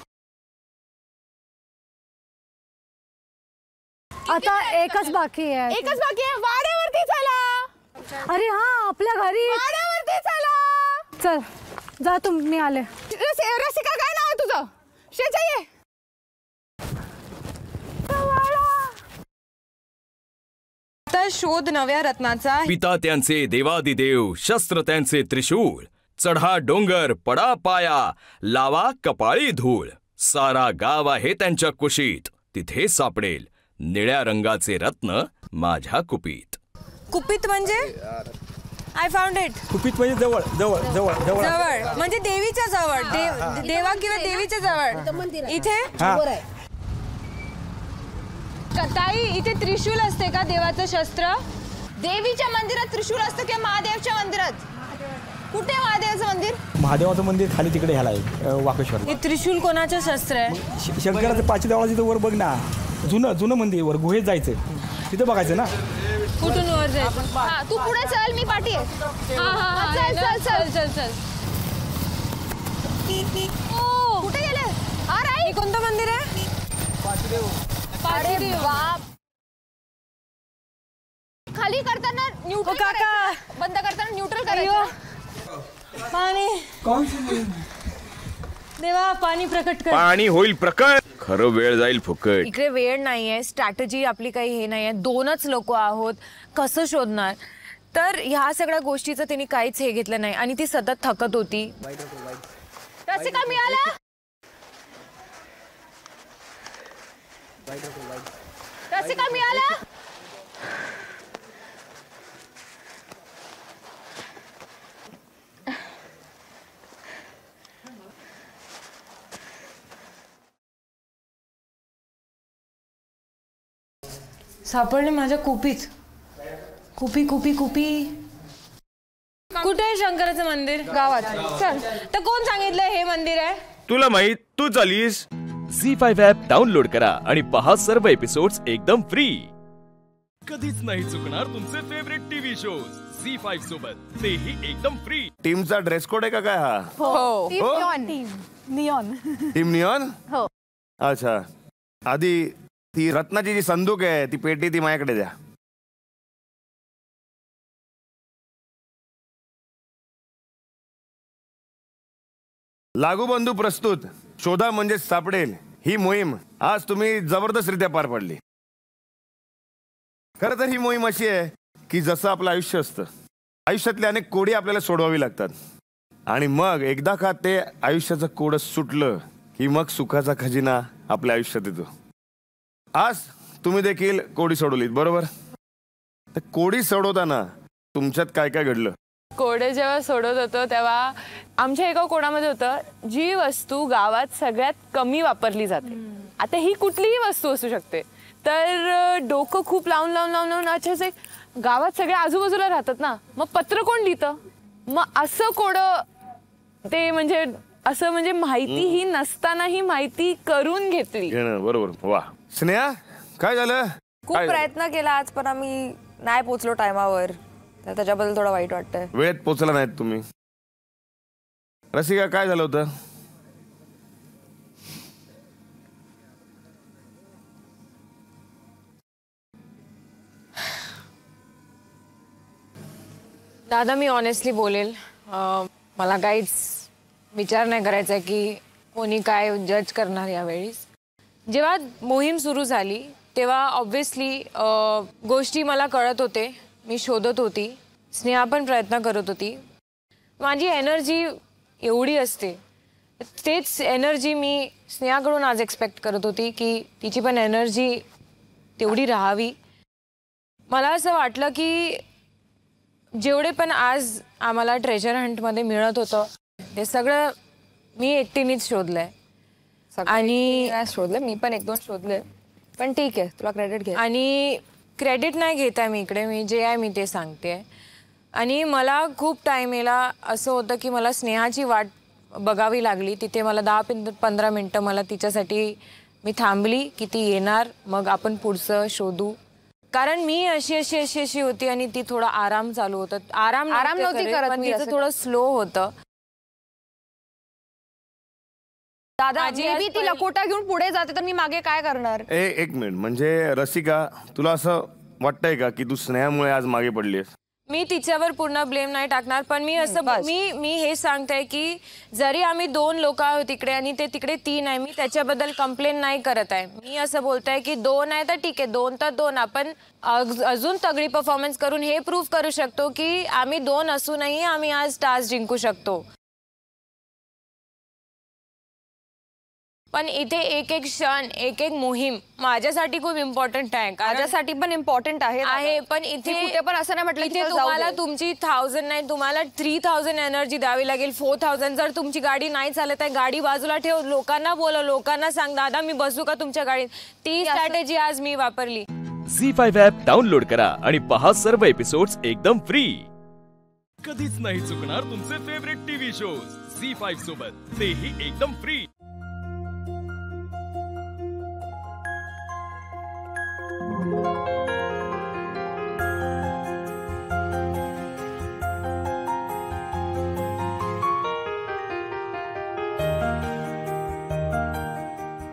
आता एकच बाकी आहे. वाड्यावरती चला. अरे हा, आपल्या घरी. वाड्यावरती चला. चल जा, मी आले. रसिका, काय नाव आहे तुझं? शेजारी. तर शोध नव्या रत्नाचा. पिता त्यांचे देवादिदेव, शस्त्र त्यांचे त्रिशूळ. चढा डोंगर, पडा पाया, लावा कपाळी धूळ. सारा गाव आहे त्यांच्या कुशीत, तिथे सापडेल निळ्या रंगाचे रत्न माझ्या कुपीत. कुपीत म्हणजे? I found it. कुपीत म्हणजे जवळ जवळ जवळ जवळ जवळ म्हणजे देवीच्या जवळ. देवा किंवा देवीच्या जवळ. इथे ताई, इथे त्रिशूल असते का देवाचं शस्त्र? देवीच्या मंदिरात त्रिशूल असतं किंवा महादेवच्या मंदिरात? कुठे महादेवाचं मंदिर? महादेवाचं मंदिर खाली तिकडे ह्याला आहे, वाकेश्वर. हे त्रिशूल कोणाचं शस्त्र आहे? शंकराचं 5 देवळाचं वर बघ ना, जुनं मंदिर. वर गुहेत जायचं, तिथं बघायचं ना. कुठून वर जायचं? तू पुढे चल, मी पाठी आहे. चल चल चल चल चल. कुठे गेले? हे कोणतं मंदिर आहे? अरे बाप. खाली करताना न्यूट्रल करायचं. बंद करताना न्यूट्रल करायचं. पाणी. देवा पाणी प्रकट कर. पाणी होईल प्रकट, खरं वेळ जाईल फुकट. इकडे वेळ नाहीये, स्ट्रॅटेजी आपली काही हे नाहीये, 2च लोक आहोत, कसं शोधणार. तर ह्या सगळ्या गोष्टीचं तिने काहीच हे घेतलं नाही आणि ती सतत थकत होती. रसिका मिळाला, रसिका मिळाला. सापडले माझ्या कुपीत. कुपी कुपी कुपी. कुठे आहे शंकराचं मंदिर? गावात. चल, तर कोण सांगितलं हे मंदिर आहे? तुला माहित, तू चालीस. झी5 ॲप डाउनलोड करा आणि पहा सर्व एपिसोड्स एकदम फ्री. कधीच नाही चुकणार तुमचे फेवरेट टीव्ही शोज झी5 सोबत, तेही एकदम फ्री. टीमचा ड्रेस कोड आहे का काय हा? हो. नियॉन. Team neon. हो. अच्छा, आधी ती रत्नाची जी संदूक आहे ती पेटी ती माझ्याकडे द्या. लागू बंधू प्रस्तुत शोधा म्हणजे सापडेल ही मोहीम आज तुम्ही जबरदस्तरित्या पार पाडली. खरं तर ही मोहीम अशी आहे की जसं आपलं आयुष्य असतं, आयुष्यातले अनेक कोडी आपल्याला सोडवावी लागतात आणि मग एकदा का ते आयुष्याचं कोड सुटलं की मग सुखाचा खजिना आपल्या आयुष्यात येतो. आज तुम्ही देखील कोडी सोडवलीत, बरोबर? तर कोडी सोडवताना तुमच्यात काय काय घडलं? कोडे जेव्हा सोडत होतो तेव्हा आमच्या एका कोडामध्ये होतं, जी वस्तू गावात सगळ्यात कमी वापरली जाते. आता ही कुठलीही वस्तू असू शकते. तर डोकं खूप लावून लावून लावून लावून अच्छा गावात सगळे आजूबाजूला राहतात ना, मग पत्र कोण लिहितं? मग असं कोडं ते म्हणजे माहितीही नसतानाही माहिती करून घेतली. बरोबर. वा स्नेहा, काय झालं? खूप प्रयत्न केला आज पण आम्ही नाही पोचलो टायमावर, तर त्याच्याबद्दल थोडं वाईट वाटतंय. वेळेत पोचला नाहीत तुम्ही. रसिका, काय झालं होतं? दादा, मी ऑनेस्टली बोलेल, मला काहीच विचार नाही करायचा की कोणी काय जज करणार यावेळी. जेव्हा मोहीम सुरू झाली तेव्हा ऑब्व्हियसली गोष्टी मला कळत होते, मी शोधत होती, स्नेहा पण प्रयत्न करत होती. माझी एनर्जी एवढी असते, तेच एनर्जी मी स्नेहाकडून आज एक्सपेक्ट करत होती की तिची पण एनर्जी तेवढी राहावी. मला असं वाटलं की जेवढे पण आज आम्हाला ट्रेजर हंटमध्ये मिळत होतं ते सगळं मी एकटीनेच शोधलंय. आणि शोधलं मी पण 1-2 शोधले, पण ठीक आहे, तुला क्रेडिट घे. आणि क्रेडिट नाही घेत आहे मी इकडे, मी जे आहे मी ते सांगते. आणि मला खूप टाईमेला असं होतं की मला स्नेहाची वाट बघावी लागली. तिथे मला 10-15 मिनटं मला तिच्यासाठी मी थांबली की ती येणार, मग आपण पुढचं शोधू. कारण मी अशी होती आणि ती थोडा आराम चालू होतं. आराम नव्हती करत, पण तिचं थोडं स्लो होतं. दादा, मी ती लकोटा घेऊन पुढे जाते तर मी मागे काय करणार? एक मिनिट, म्हणजे रसिका, तुला असं वाटतंय का की तू स्नेहामुळे आज मागे पडलीस? मी तिच्यावर पूर्ण ब्लेम नाही टाकणार, पण मी असं मी हे सांगते की जरी आम्ही 2 लोक आहोत तिकडे आणि ते तिकडे 3 आहे, मी त्याच्याबद्दल कंप्लेन नाही करत आहे. मी असं बोलताय की 2 आहे तर ठीक आहे, 2 तर 2. आपण अजून तगडी परफॉर्मन्स करून हे प्रूव्ह करू शकतो की आम्ही 2 असूनही आम्ही आज टास्क जिंकू शकतो. पण इथे एक क्षण, एक मोहीम माझ्यासाठी खूप इम्पॉर्टंट आहे. माझ्यासाठी पण इम्पॉर्टंट आहे, पण इथे कुठे पण असं नाही म्हटलं की तुम्हाला तुमची 1000 नाही, तुम्हाला 3000 एनर्जी द्यावी लागेल, 4000. जर तुमची गाडी नाही चालत आहे, गाडी बाजूला ठेव, लोकांना बोलव, लोकांना सांग दादा मी बसू का तुमच्या गाडीत. ती स्ट्रॅटेजी आज मी वापरली. झी5 ॲप डाउनलोड करा आणि पहा सर्व एपिसोड्स एकदम फ्री. कधीच नाही चुकणार तुमचे फेवरेट टीव्ही शोज झी5 सोबत, तेही एकदम फ्री.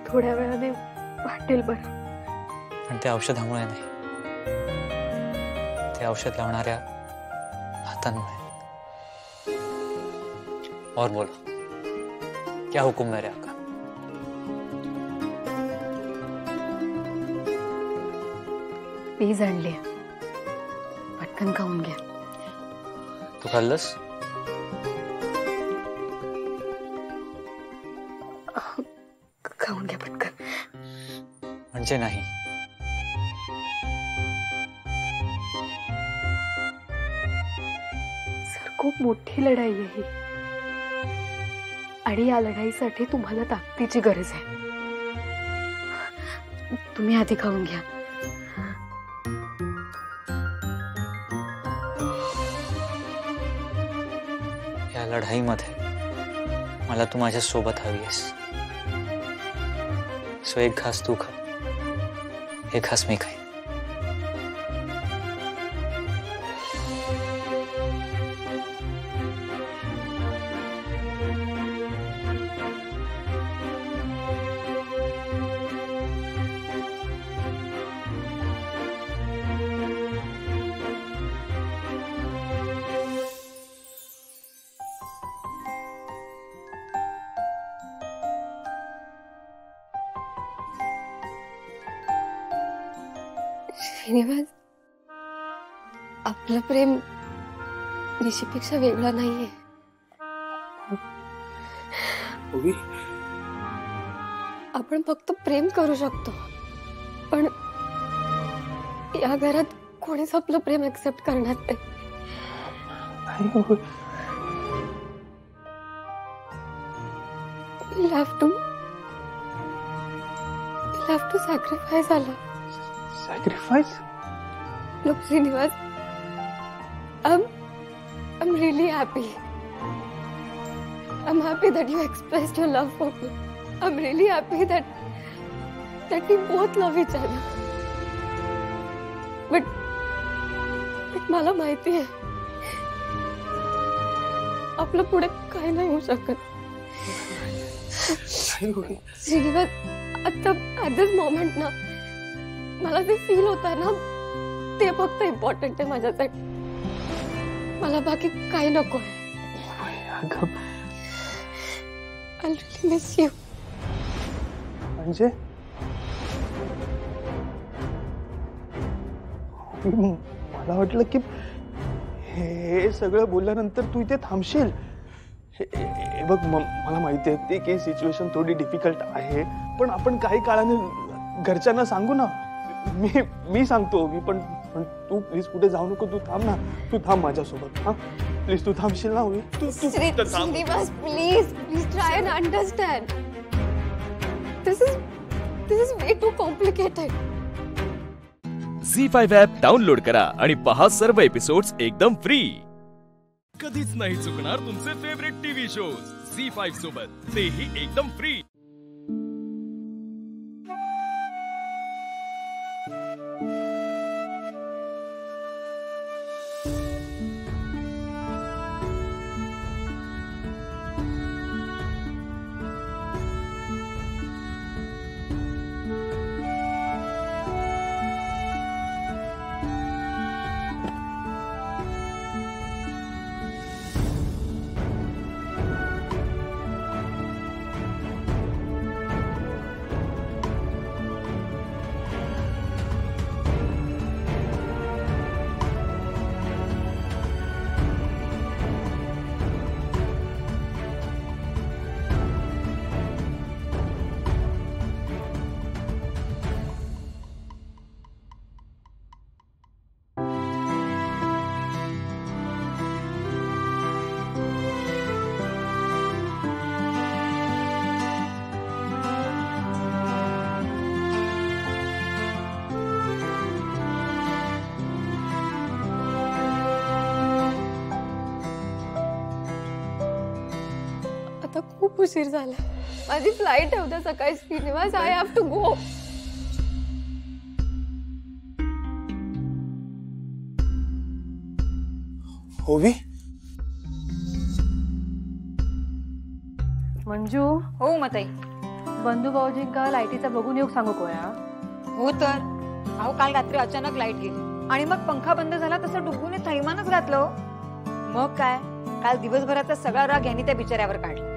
थोड्या वेळाने वाटेल बरं. पण ते औषधामुळे नाही, ते औषध लावणाऱ्या हातांमुळे. और बोला. क्या हुक्म मेरे आका? पीज आणली, पटकन खाऊन घ्या. तू खाल्लंस? खाऊन घ्या पटकन. म्हणजे नाही. सर, खूप मोठी लढाई आहे ही, आणि या लढाईसाठी तुम्हाला ताकदीची गरज आहे. तुम्ही आधी खाऊन घ्या. या लढाईमध्ये मला तू माझ्या सोबत हवी आहेस. सो एक घास तू खा, एक घास मी खाईन. श्रीनिवास, आपलं प्रेम निशीपेक्षा वेगळं नाहीये. आपण फक्त प्रेम करू शकतो, पण या घरात कोणीच आपलं प्रेम एक्सेप्ट करणार नाही. We'll have to sacrifice Allah. Sacrifice? Look, Srinivas, I'm really happy. I'm happy that you expressed your love for me. I'm really happy that we both love each other. But मला माहिती आहे आपलं पुढे काही नाही होऊ शकत. श्रीनिवास, आता at this moment ना मला जे फील होत आहे ना ते फक्त इम्पॉर्टंट आहे माझ्यासाठी. मला बाकी काही नको आहे. I'll really miss you. म्हणजे मला वाटलं की हे सगळं बोलल्यानंतर तू इथे थांबशील. हे बघ, मला माहिती आहे की सिच्युएशन थोडी डिफिकल्ट आहे, पण आपण काही काळाने घरच्यांना सांगू ना. मी सांगतो, पण तू प्लीज कुठे जाऊ नको. तू थांब ना, तू थांब माझ्यासोबत. हा प्लीज, तू थांबशील ना. Srinivas, please try and understand. This is way too complicated. Zee five app download करा आणि पहा सर्व एपिसोड्स एकदम फ्री. कधीच नाही चुकणार तुमचे फेवरेट टीव्ही शोज झी5 सोबत, तेही एकदम फ्री. आता खूप उशीर झाला. माझी फ्लाईट आहे उद्या सकाळी. Srinivas, I have to go. होवी, मंजू. हो मताई. बंधू भाऊजींका लाईटीचा बघून येऊ सांगू कोया. हो तर अहो, काल रात्री अचानक लाईट गेली आणि मग पंखा बंद झाला तसं डुबूने थैमानच घातलं. मग काय, काल दिवसभराचा सगळा राग यांनी त्या बिचाऱ्यावर काढला.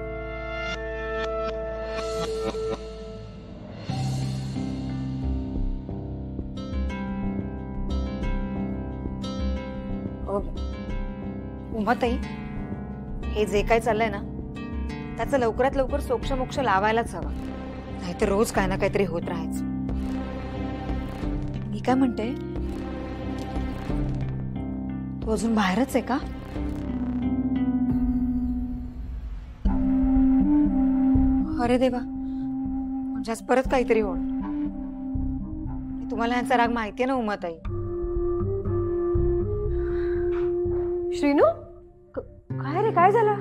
उमाताई, हे जे काय चाललंय ना त्याचं लवकरात लवकर सोक्ष लावायलाच हवा, नाहीतर रोज काय ना काहीतरी होत राहायचं. मी काय म्हणते, तू अजून बाहेरच आहे का? अरे देवा, म्हणजे आज परत काहीतरी होणार. तुम्हाला ह्यांचा राग माहितीये ना उमाताई? श्रीनू, काय रे, काय झालं?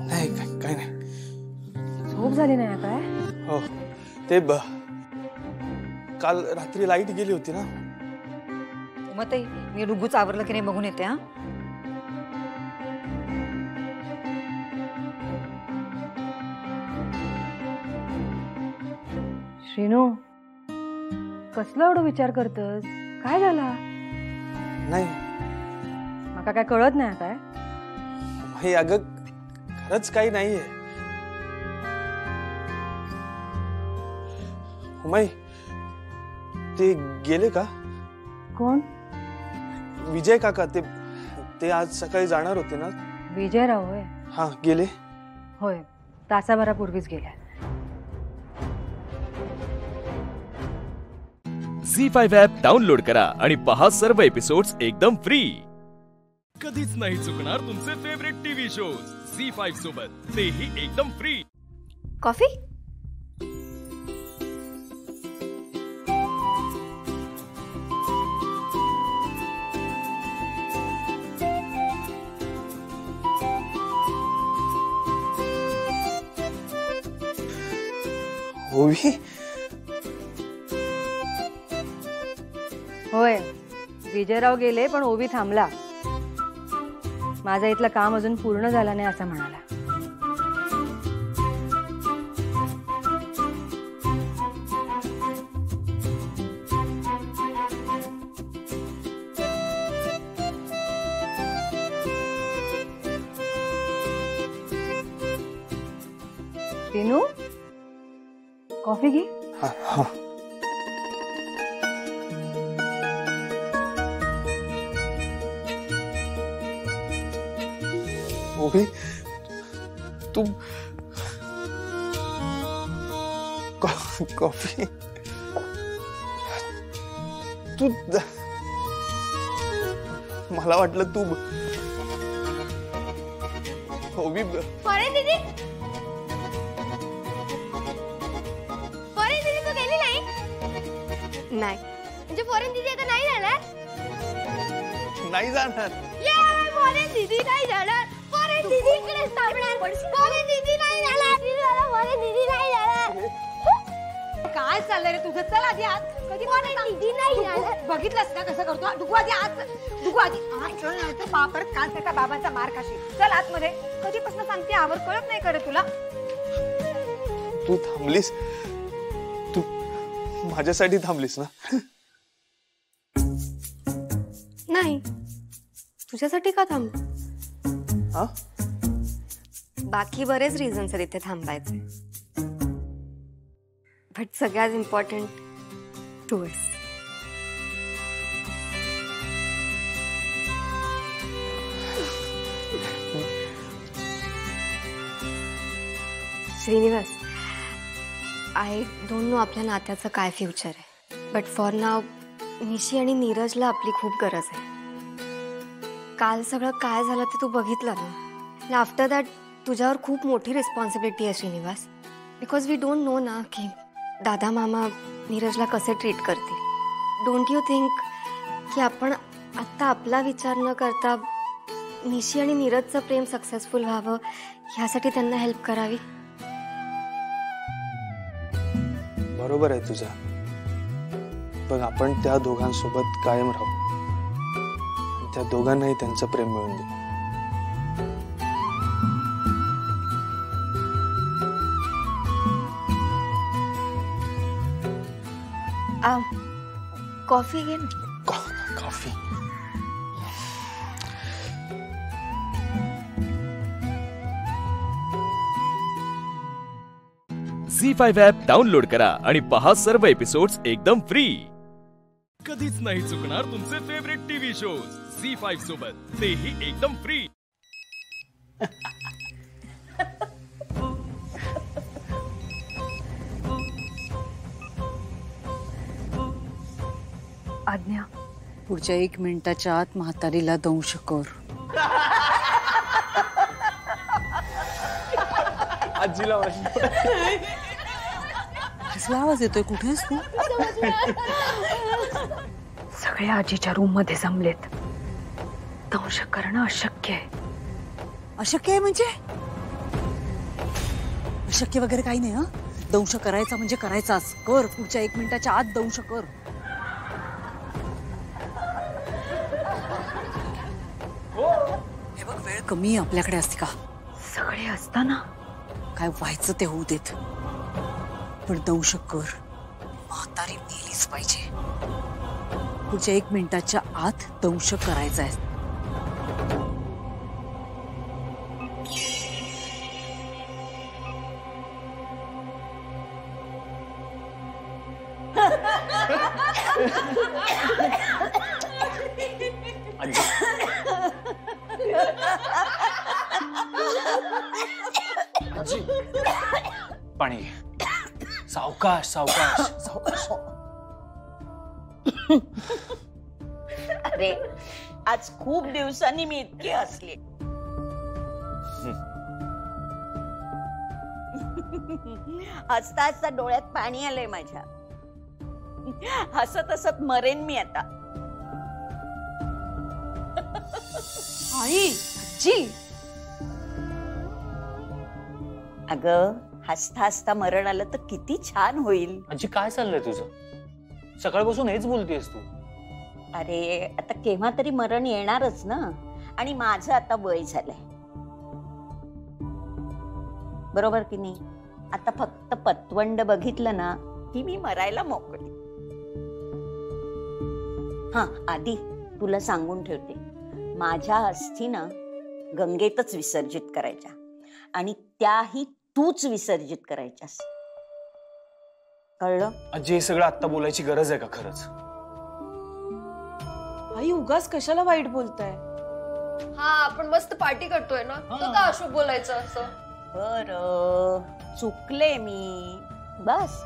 नाही काय नाही. झोप झाली नाही काय? हो, ते काल रात्री लाईट गेली होती ना. उमाताई, मी डुगूच आवरलं की नाही बघून येते. हा, श्रीनू, कसला एवढं विचार करतस? काय झाला? नाही, मला काय कळत नाही काय? हे अगं खरंच काही नाहीये. उमाई, ते गेले का? कोण? विजय काका. ते आज सकाळी जाणार होते ना. विजयराव होय? हा, गेले. होय, तासाभरापूर्वीच गेल्या. झी5 ॲप डाउनलोड करा आणि पहा सर्व एपिसोड्स एकदम फ्री. कधीच नाही चुकणार तुमचे फेवरेट टीव्ही शोज झी5 सोबत, तेही एकदम फ्री. कॉफी? ओवी? होय, विजयराव गेले पण ओवी थांबला. माझं इथलं काम अजून पूर्ण झालं नाही असं म्हणाला. टीनू, कॉफी घे. हा. ओवी, तू कॉफी? तू, मला वाटलं तू. ओवी, फॉरेन दीदी, तू गेली नाही? नाही म्हणजे फॉरेन दीदी आता नाही जाणार? नाही जाणार. फॉरेन दीदी नाही जाणार. फॉरेन दीदी इकडेच थांबणार. फॉरेन दीदी नाही जाणार. फॉरेन दीदी नाही जाणार. काय चाललंय रे तुझं? चल आधी आत. कधी फॉरेन दीदी नाही जाणार. बघितलंस का कसं करतो? डुगू आधी आत. डुगू आधी. चल नाही तर परत काल त्या बाबांचा मार खाशी. चल आतमध्ये. कधीपासून सांगते आवर, कळत नाही करे तुला? तू थांबलीस, तू माझ्यासाठी थांबलीस ना? नाही, तुझ्यासाठी का थांब? हा, बाकी बरेच रिझन्स आहेत इथे थांबायचे, बट सगळ्यात इम्पॉर्टंट तू आहेस. श्रीनिवास, आय डोंट नो आपल्या नात्याचं काय फ्युचर आहे, बट फॉर नाव निशी आणि नीरजला आपली खूप गरज आहे. काल सगळं काय झालं ते तू बघितलं ना. आफ्टर दॅट तुझ्यावर खूप मोठी रिस्पॉन्सिबिलिटी आहे Shrinivas, because we don't know ना की दादा मामा नीरजला कसे ट्रीट करतील. डोंट यू थिंक की आपण आत्ता आपला विचार न करता निशी आणि नीरजचं प्रेम सक्सेसफुल व्हावं ह्यासाठी त्यांना हेल्प करावी? बरोबर आहे तुझा. बघ, आपण त्या दोघांसोबत कायम राहू, त्या दोघांनाही त्यांचं प्रेम मिळून देऊ. कॉफी घे ना. कॉफी? झी5 ॲप डाउनलोड करा आणि पहा सर्व एपिसोड्स एकदम फ्री. कधीच नाही चुकणार तुमचे फेवरेट टीव्ही शोज झी5 सोबत, तेही एकदम फ्री. आज्ञा, पुढच्या 1 मिनिटाच्या आत म्हातारीला दंश कर. आजीला कसला आवाज येतोय? कुठेस तू? सगळे आजीच्या रूम मध्ये जमलेत. दंश करणं अशक्य आहे. अशक्य आहे म्हणजे? अशक्य वगैरे काही नाही. हा, दंश करायचा म्हणजे करायचाच. कर, पुढच्या 1 मिनिटाच्या आत दंश कर. हे बघ, वेळ कमी आपल्याकडे असते का? सगळे असताना काय व्हायचं ते होऊ देत, पण दंश कर. म्हातारी नेलीच पाहिजे. पुढच्या 1 मिनिटाच्या आत दंश करायचा आहे. आजी, पाणी घे. सावकाश सावकाश सावकाश. अरे, आज खूप दिवसांनी मी इतकी हसले. हसता हसता डोळ्यात पाणी आलंय माझ्या. हसत हसत मरेन मी आता. आई, आजी. अगं, हसता हसता मरण आलं तर किती छान होईल. आजी, काय चाललंय तुझं? सकाळपासून हेच बोलतेस तू. अरे, आता केव्हा तरी मरण येणारच ना. आणि माझं आता वय झालंय, बरोबर की नाही? आता फक्त पतवंड बघितलं ना की मी मरायला मोकळी. हा, आधी तुला सांगून ठेवते, माझ्या अस्थी ना गंगेतच विसर्जित करायच्या, आणि त्याही तूच विसर्जित करायच्यास. कळलं? आजी, हे सगळं आता बोलायची गरज आहे का खरंच? आई, उगाच कशाला वाईट बोलताय? हा, आपण मस्त पार्टी करतोय ना, तो का अशोक बोलायचं असं? बरं, चुकले मी. बस,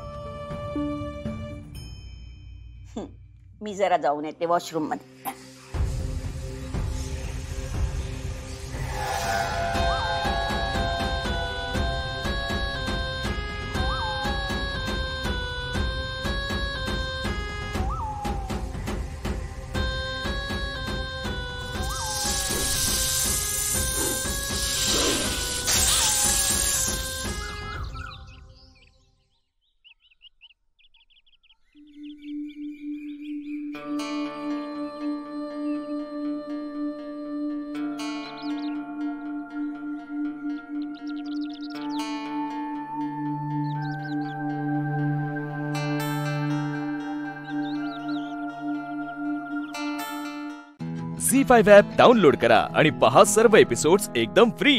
मी जरा जाऊन येते वॉशरूम मध्ये. झी5 ॲप डाउनलोड करा आणि पहा सर्व एपिसोड्स एकदम फ्री.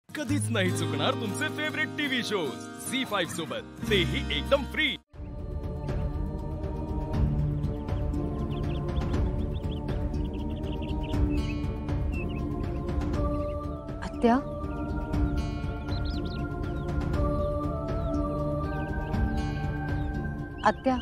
कधीच नाही चुकणार तुमचे फेवरेट टीव्ही शोज झी5 सोबत, तेही एकदम फ्री. आत्या, आत्या.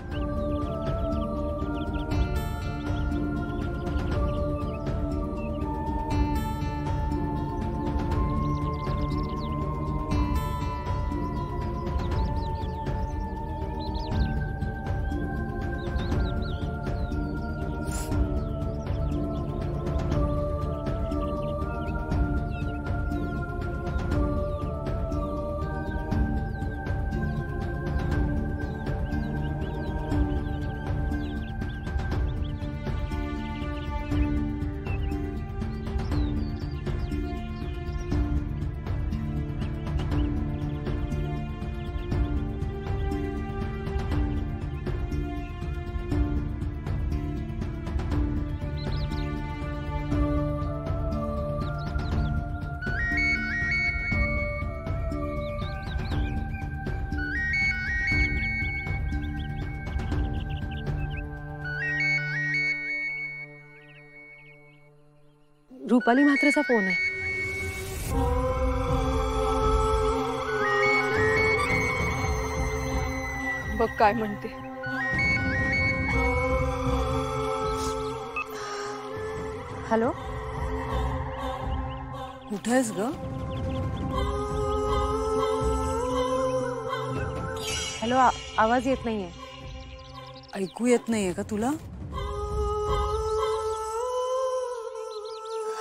रुपाली म्हात्रेचा फोन आहे. बघ काय म्हणते. हॅलो, कुठे आहेस ग? हॅलो, आवाज येत नाहीये. ऐकू येत नाहीये का तुला?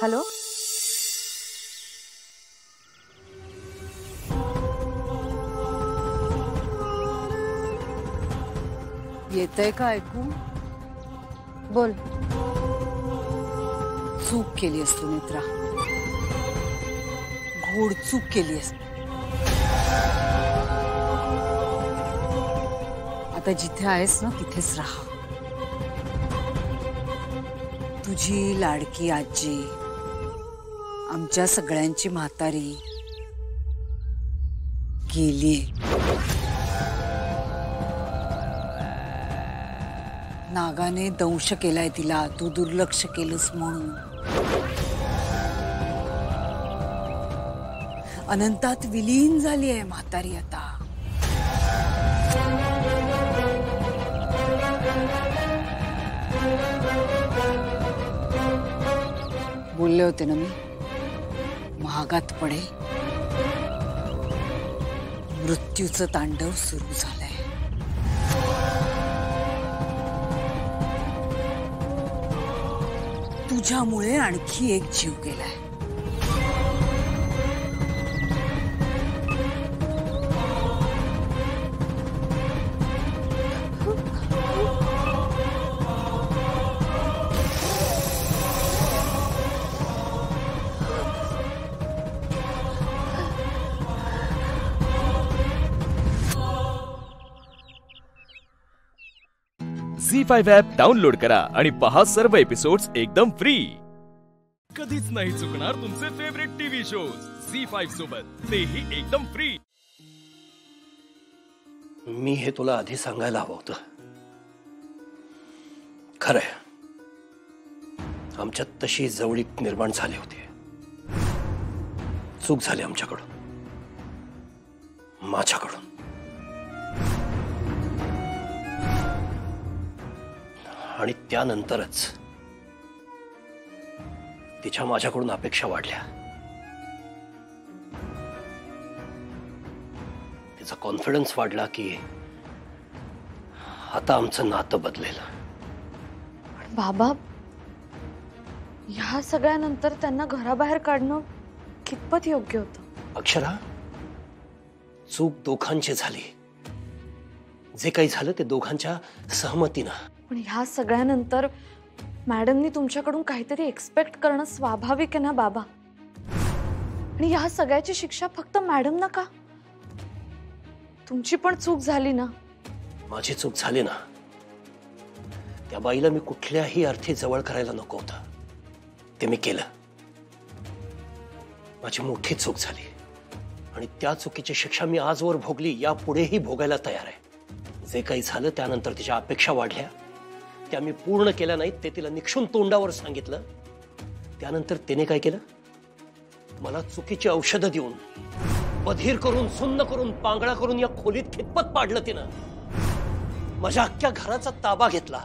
हॅलो, येतंय का ऐकू? बोल. चूक केलीस तू मित्रा, घोड चूक केलीस. आता जिथे आहेस ना तिथेच राहा. तुझी लाडकी आजी, आमच्या सगळ्यांची म्हातारी गेलीये. नागाने दंश केलाय तिला, तू दुर्लक्ष केलंस म्हणून. अनंतात विलीन झाली आहे म्हातारी आता. बोलले होते ना मी, महागात पडेल. मृत्यूचं तांडव सुरू झालंय. तुझ्यामुळे आणखी एक जीव गेलाय. झी5 ॲप डाउनलोड करा आणि पहा सर्व एपिसोड्स एकदम फ्री. कधीच नाही चुकणार तुमचे फेवरेट टीव्ही शोज झी5 सोबत, तेही एकदम फ्री. मी हे तुला आधी सांगायला हवं होतं. खरंय, आमच्यात तशी जवळीक निर्माण झाली होती. चूक झाली आमच्याकडून, माझ्याकडून. आणि त्यानंतरच तिच्या माझ्याकडून अपेक्षा वाढल्या. तिचा कॉन्फिडन्स वाढला की आता आमचं नातं बदलेल. बाबा, ह्या सगळ्यानंतर त्यांना घराबाहेर काढणं कितपत योग्य होतं? अक्षरा, चूक दोघांची झाली. जे काही झालं ते दोघांच्या सहमतीनं. पण ह्या सगळ्यानंतर मॅडमनी तुमच्याकडून काहीतरी एक्सपेक्ट करणं स्वाभाविक आहे ना बाबा. आणि ह्या सगळ्याची शिक्षा फक्त मॅडम ना का? तुमची पण चूक झाली ना. माझी चूक झाली ना. त्या बाईला मी कुठल्याही अर्थी जवळ करायला नको होतं, ते मी केलं. माझी मोठी चूक झाली आणि त्या चुकीची शिक्षा मी आजवर भोगली, यापुढेही भोगायला तयार आहे. जे काही झालं त्यानंतर तिच्या अपेक्षा वाढल्या, त्या मी पूर्ण केल्या नाहीत ते तिला निक्षून तोंडावर सांगितलं. त्यानंतर तिने काय केलं? मला चुकीची औषधं देऊन, बधीर करून, सुन्न करून, पांगळा करून या खोलीत खितपत पाडलं तिनं. माझ्या अख्ख्या घराचा ताबा घेतला.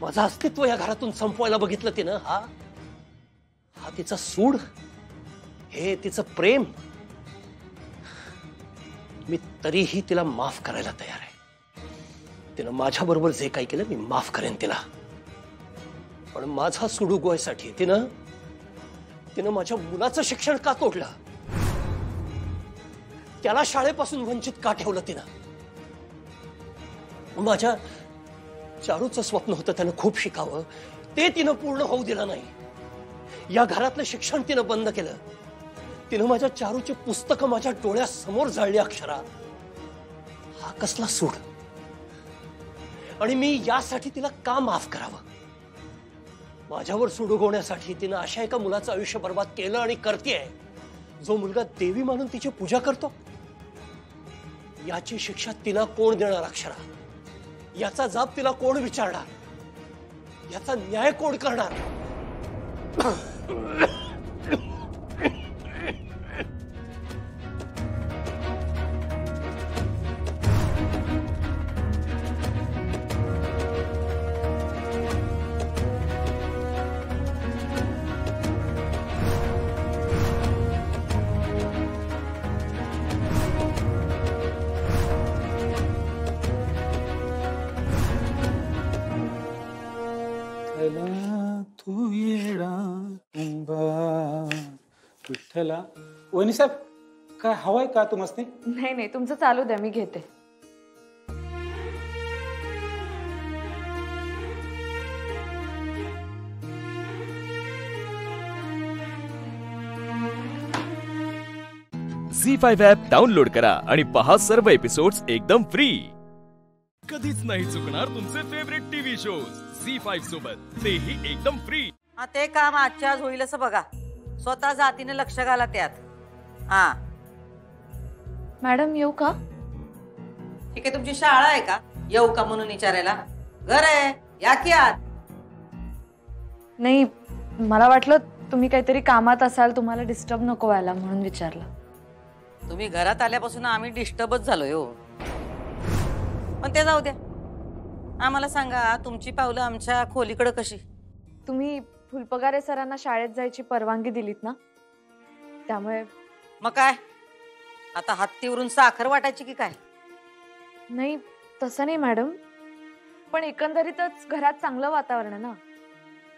माझं अस्तित्व या घरातून संपवायला बघितलं तिनं. हा तिचा सूड, हे तिचं प्रेम. मी तरीही तिला माफ करायला तयार आहे. तिनं माझ्या बरोबर जे काही केलं मी माफ करेन तिला. पण माझा सूड उगवायसाठी तिनं माझ्या मुलाचं शिक्षण का तोडलं? त्याला शाळेपासून वंचित का ठेवलं तिनं? माझ्या चारूचं स्वप्न होतं त्यानं खूप शिकावं, ते तिनं पूर्ण होऊ दिलं नाही. या घरातलं शिक्षण तिनं बंद केलं. तिनं माझ्या चारूची पुस्तकं माझ्या डोळ्यासमोर जाळली. अक्षरा, हा कसला सूड? आणि मी यासाठी तिला का माफ करावं? माझ्यावर सूड उगवण्यासाठी तिनं अशा एका मुलाचं आयुष्य बर्बाद केलं आणि करतेय, जो मुलगा देवी मानून तिची पूजा करतो. याची शिक्षा तिला कोण देणार अक्षरा? याचा जाब तिला कोण विचारणार? याचा न्याय कोण करणार? तू येडा विठ्ठला. वहिनी साहेब काय हवाय का तुम्हाला? नाही नाही, तुमचं चालू द्या, मी घेते. झी5 ॲप डाउनलोड करा आणि पहा सर्व एपिसोड्स एकदम फ्री. कधीच नाही चुकणार तुमचे फेवरेट टीव्ही शोज झी5 सोबत, तेही एकदम फ्री. ते काम आजच्या आज होईल असं बघा, स्वतः जातीने लक्ष घाला त्यात. हा मॅडम येऊ का? ठीक आहे, तुमची शाळा आहे का येऊ का म्हणून विचारायला? घर आहे, या की आत. नाही, मला वाटलं तुम्ही काहीतरी कामात असाल, तुम्हाला डिस्टर्ब नको व्हायला म्हणून विचारलं. तुम्ही घरात आल्यापासून आम्ही डिस्टर्बच झालोय हो. पण ते जाऊ द्या, आम्हाला सांगा तुमची पावलं आमच्या खोलीकडे कशी? तुम्ही फुलपगारे सरांना शाळेत जायची परवानगी दिलीत ना, त्यामुळे. मग काय आता हत्तीवरून साखर वाटायची की काय? नाही तसं नाही मॅडम, पण एकंदरीतच घरात चांगलं वातावरण आहे ना,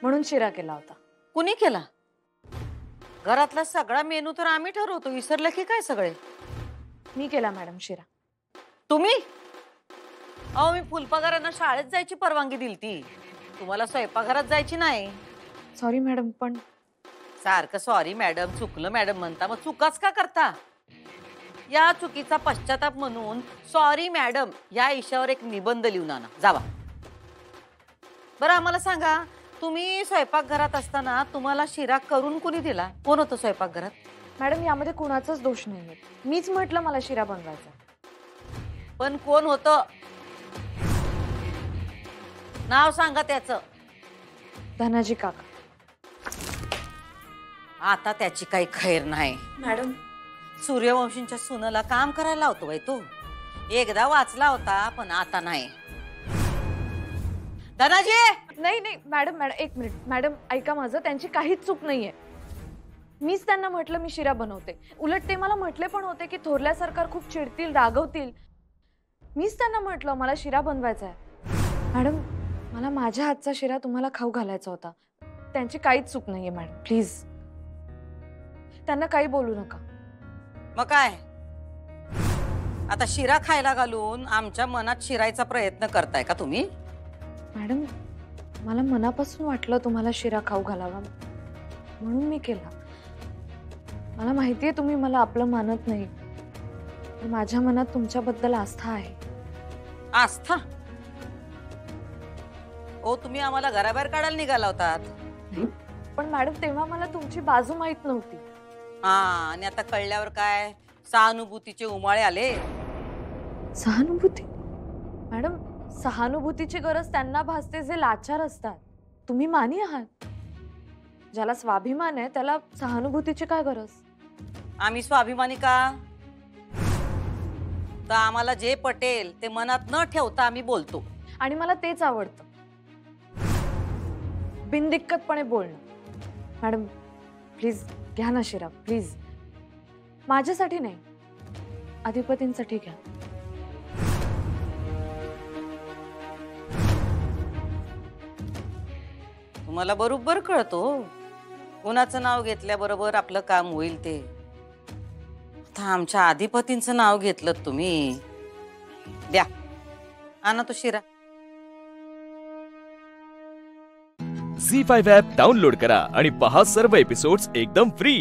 म्हणून शिरा केला होता. कुणी केला? घरातला सगळा मेनू तर आम्ही ठरवतो, विसरलं की काय सगळे? मी केला मॅडम शिरा. तुम्ही? अहो, मी फुलपगारांना शाळेत जायची परवानगी दिलती, तुम्हाला स्वयंपाकघरात जायची नाही. Sorry madam. पण सारखं सॉरी मॅडम, चुकलं मॅडम म्हणता, मग चुकाच का करता? या चुकीचा पश्चाताप म्हणून सॉरी मॅडम या इशावर एक निबंध लिहून आणा, जावा. बरं आम्हाला सांगा, तुम्ही स्वयंपाकघरात असताना तुम्हाला शिरा करून कुणी दिला? कोण होतं स्वयंपाकघरात? मॅडम यामध्ये कुणाचाच दोष नाहीये, मीच म्हटलं मला शिरा बनवायचा. पण कोण होतं? नाव सांगा त्याचं. धनाजी काका. आता त्याची काही खैर नाही मॅडम. सूर्यवंशींच्या सुनेला काम करायला लावतो बाई तो. एकदा वाचला होता पण आता नाही. धनाजी. नाही नाही मॅडम, मॅडम एक मिनिट. मॅडम ऐका माझं, त्यांची काहीच चूक नाहीये. मीच त्यांना म्हटलं मी शिरा बनवते, उलट ते मला म्हटले पण होते की थोरल्या सरकार खूप चिडतील, रागवतील. मीच त्यांना म्हटलं मला शिरा बनवायचा आहे. मॅडम मला माझ्या हातचा शिरा तुम्हाला खाऊ घालायचा होता, त्यांची काहीच चूक नाहीये मॅडम, प्लीज त्यांना काही बोलू नका. मग काय आता शिरा खायला घालून आमच्या मनात शिरायचा प्रयत्न करताय का तुम्ही? मॅडम मला मनापासून वाटलं तुम्हाला शिरा खाऊ घालावा म्हणून मी केला. मला माहितीये तुम्ही मला आपलं मानत नाही, पण माझ्या मनात तुमच्याबद्दल आस्था आहे. आस्था? ओ तुम्ही आम्हाला घराबाहेर काढायला निघाला होतात. पण मॅडम तेव्हा मला तुमची बाजू माहित नव्हती. हा, आणि आता कळल्यावर काय सहानुभूतीचे उमाळे आले. सहानुभूती? मॅडम सहानुभूतीची गरज त्यांना भासते जे लाचार असतात. तुम्ही मानी आहात, ज्याला स्वाभिमान आहे त्याला सहानुभूतीची काय गरज? आम्ही स्वाभिमानी का? तर आम्हाला जे पटेल ते मनात न ठेवता आम्ही बोलतो, आणि मला तेच आवडतं, बिनदिक्कतपणे बोलणं. मॅडम प्लीज घ्या ना शिरा, प्लीज. माझ्यासाठी नाही, अधिपतींसाठी घ्या. तुम्हाला बरोबर कळतो कोणाचं नाव घेतल्याबरोबर आपलं काम होईल ते. आता आमच्या अधिपतींचं नाव घेतलं तुम्ही. द्या आणा तो शिरा. झी5 ॲप डाउनलोड करा आणि पहा सर्व एपिसोड्स एकदम फ्री.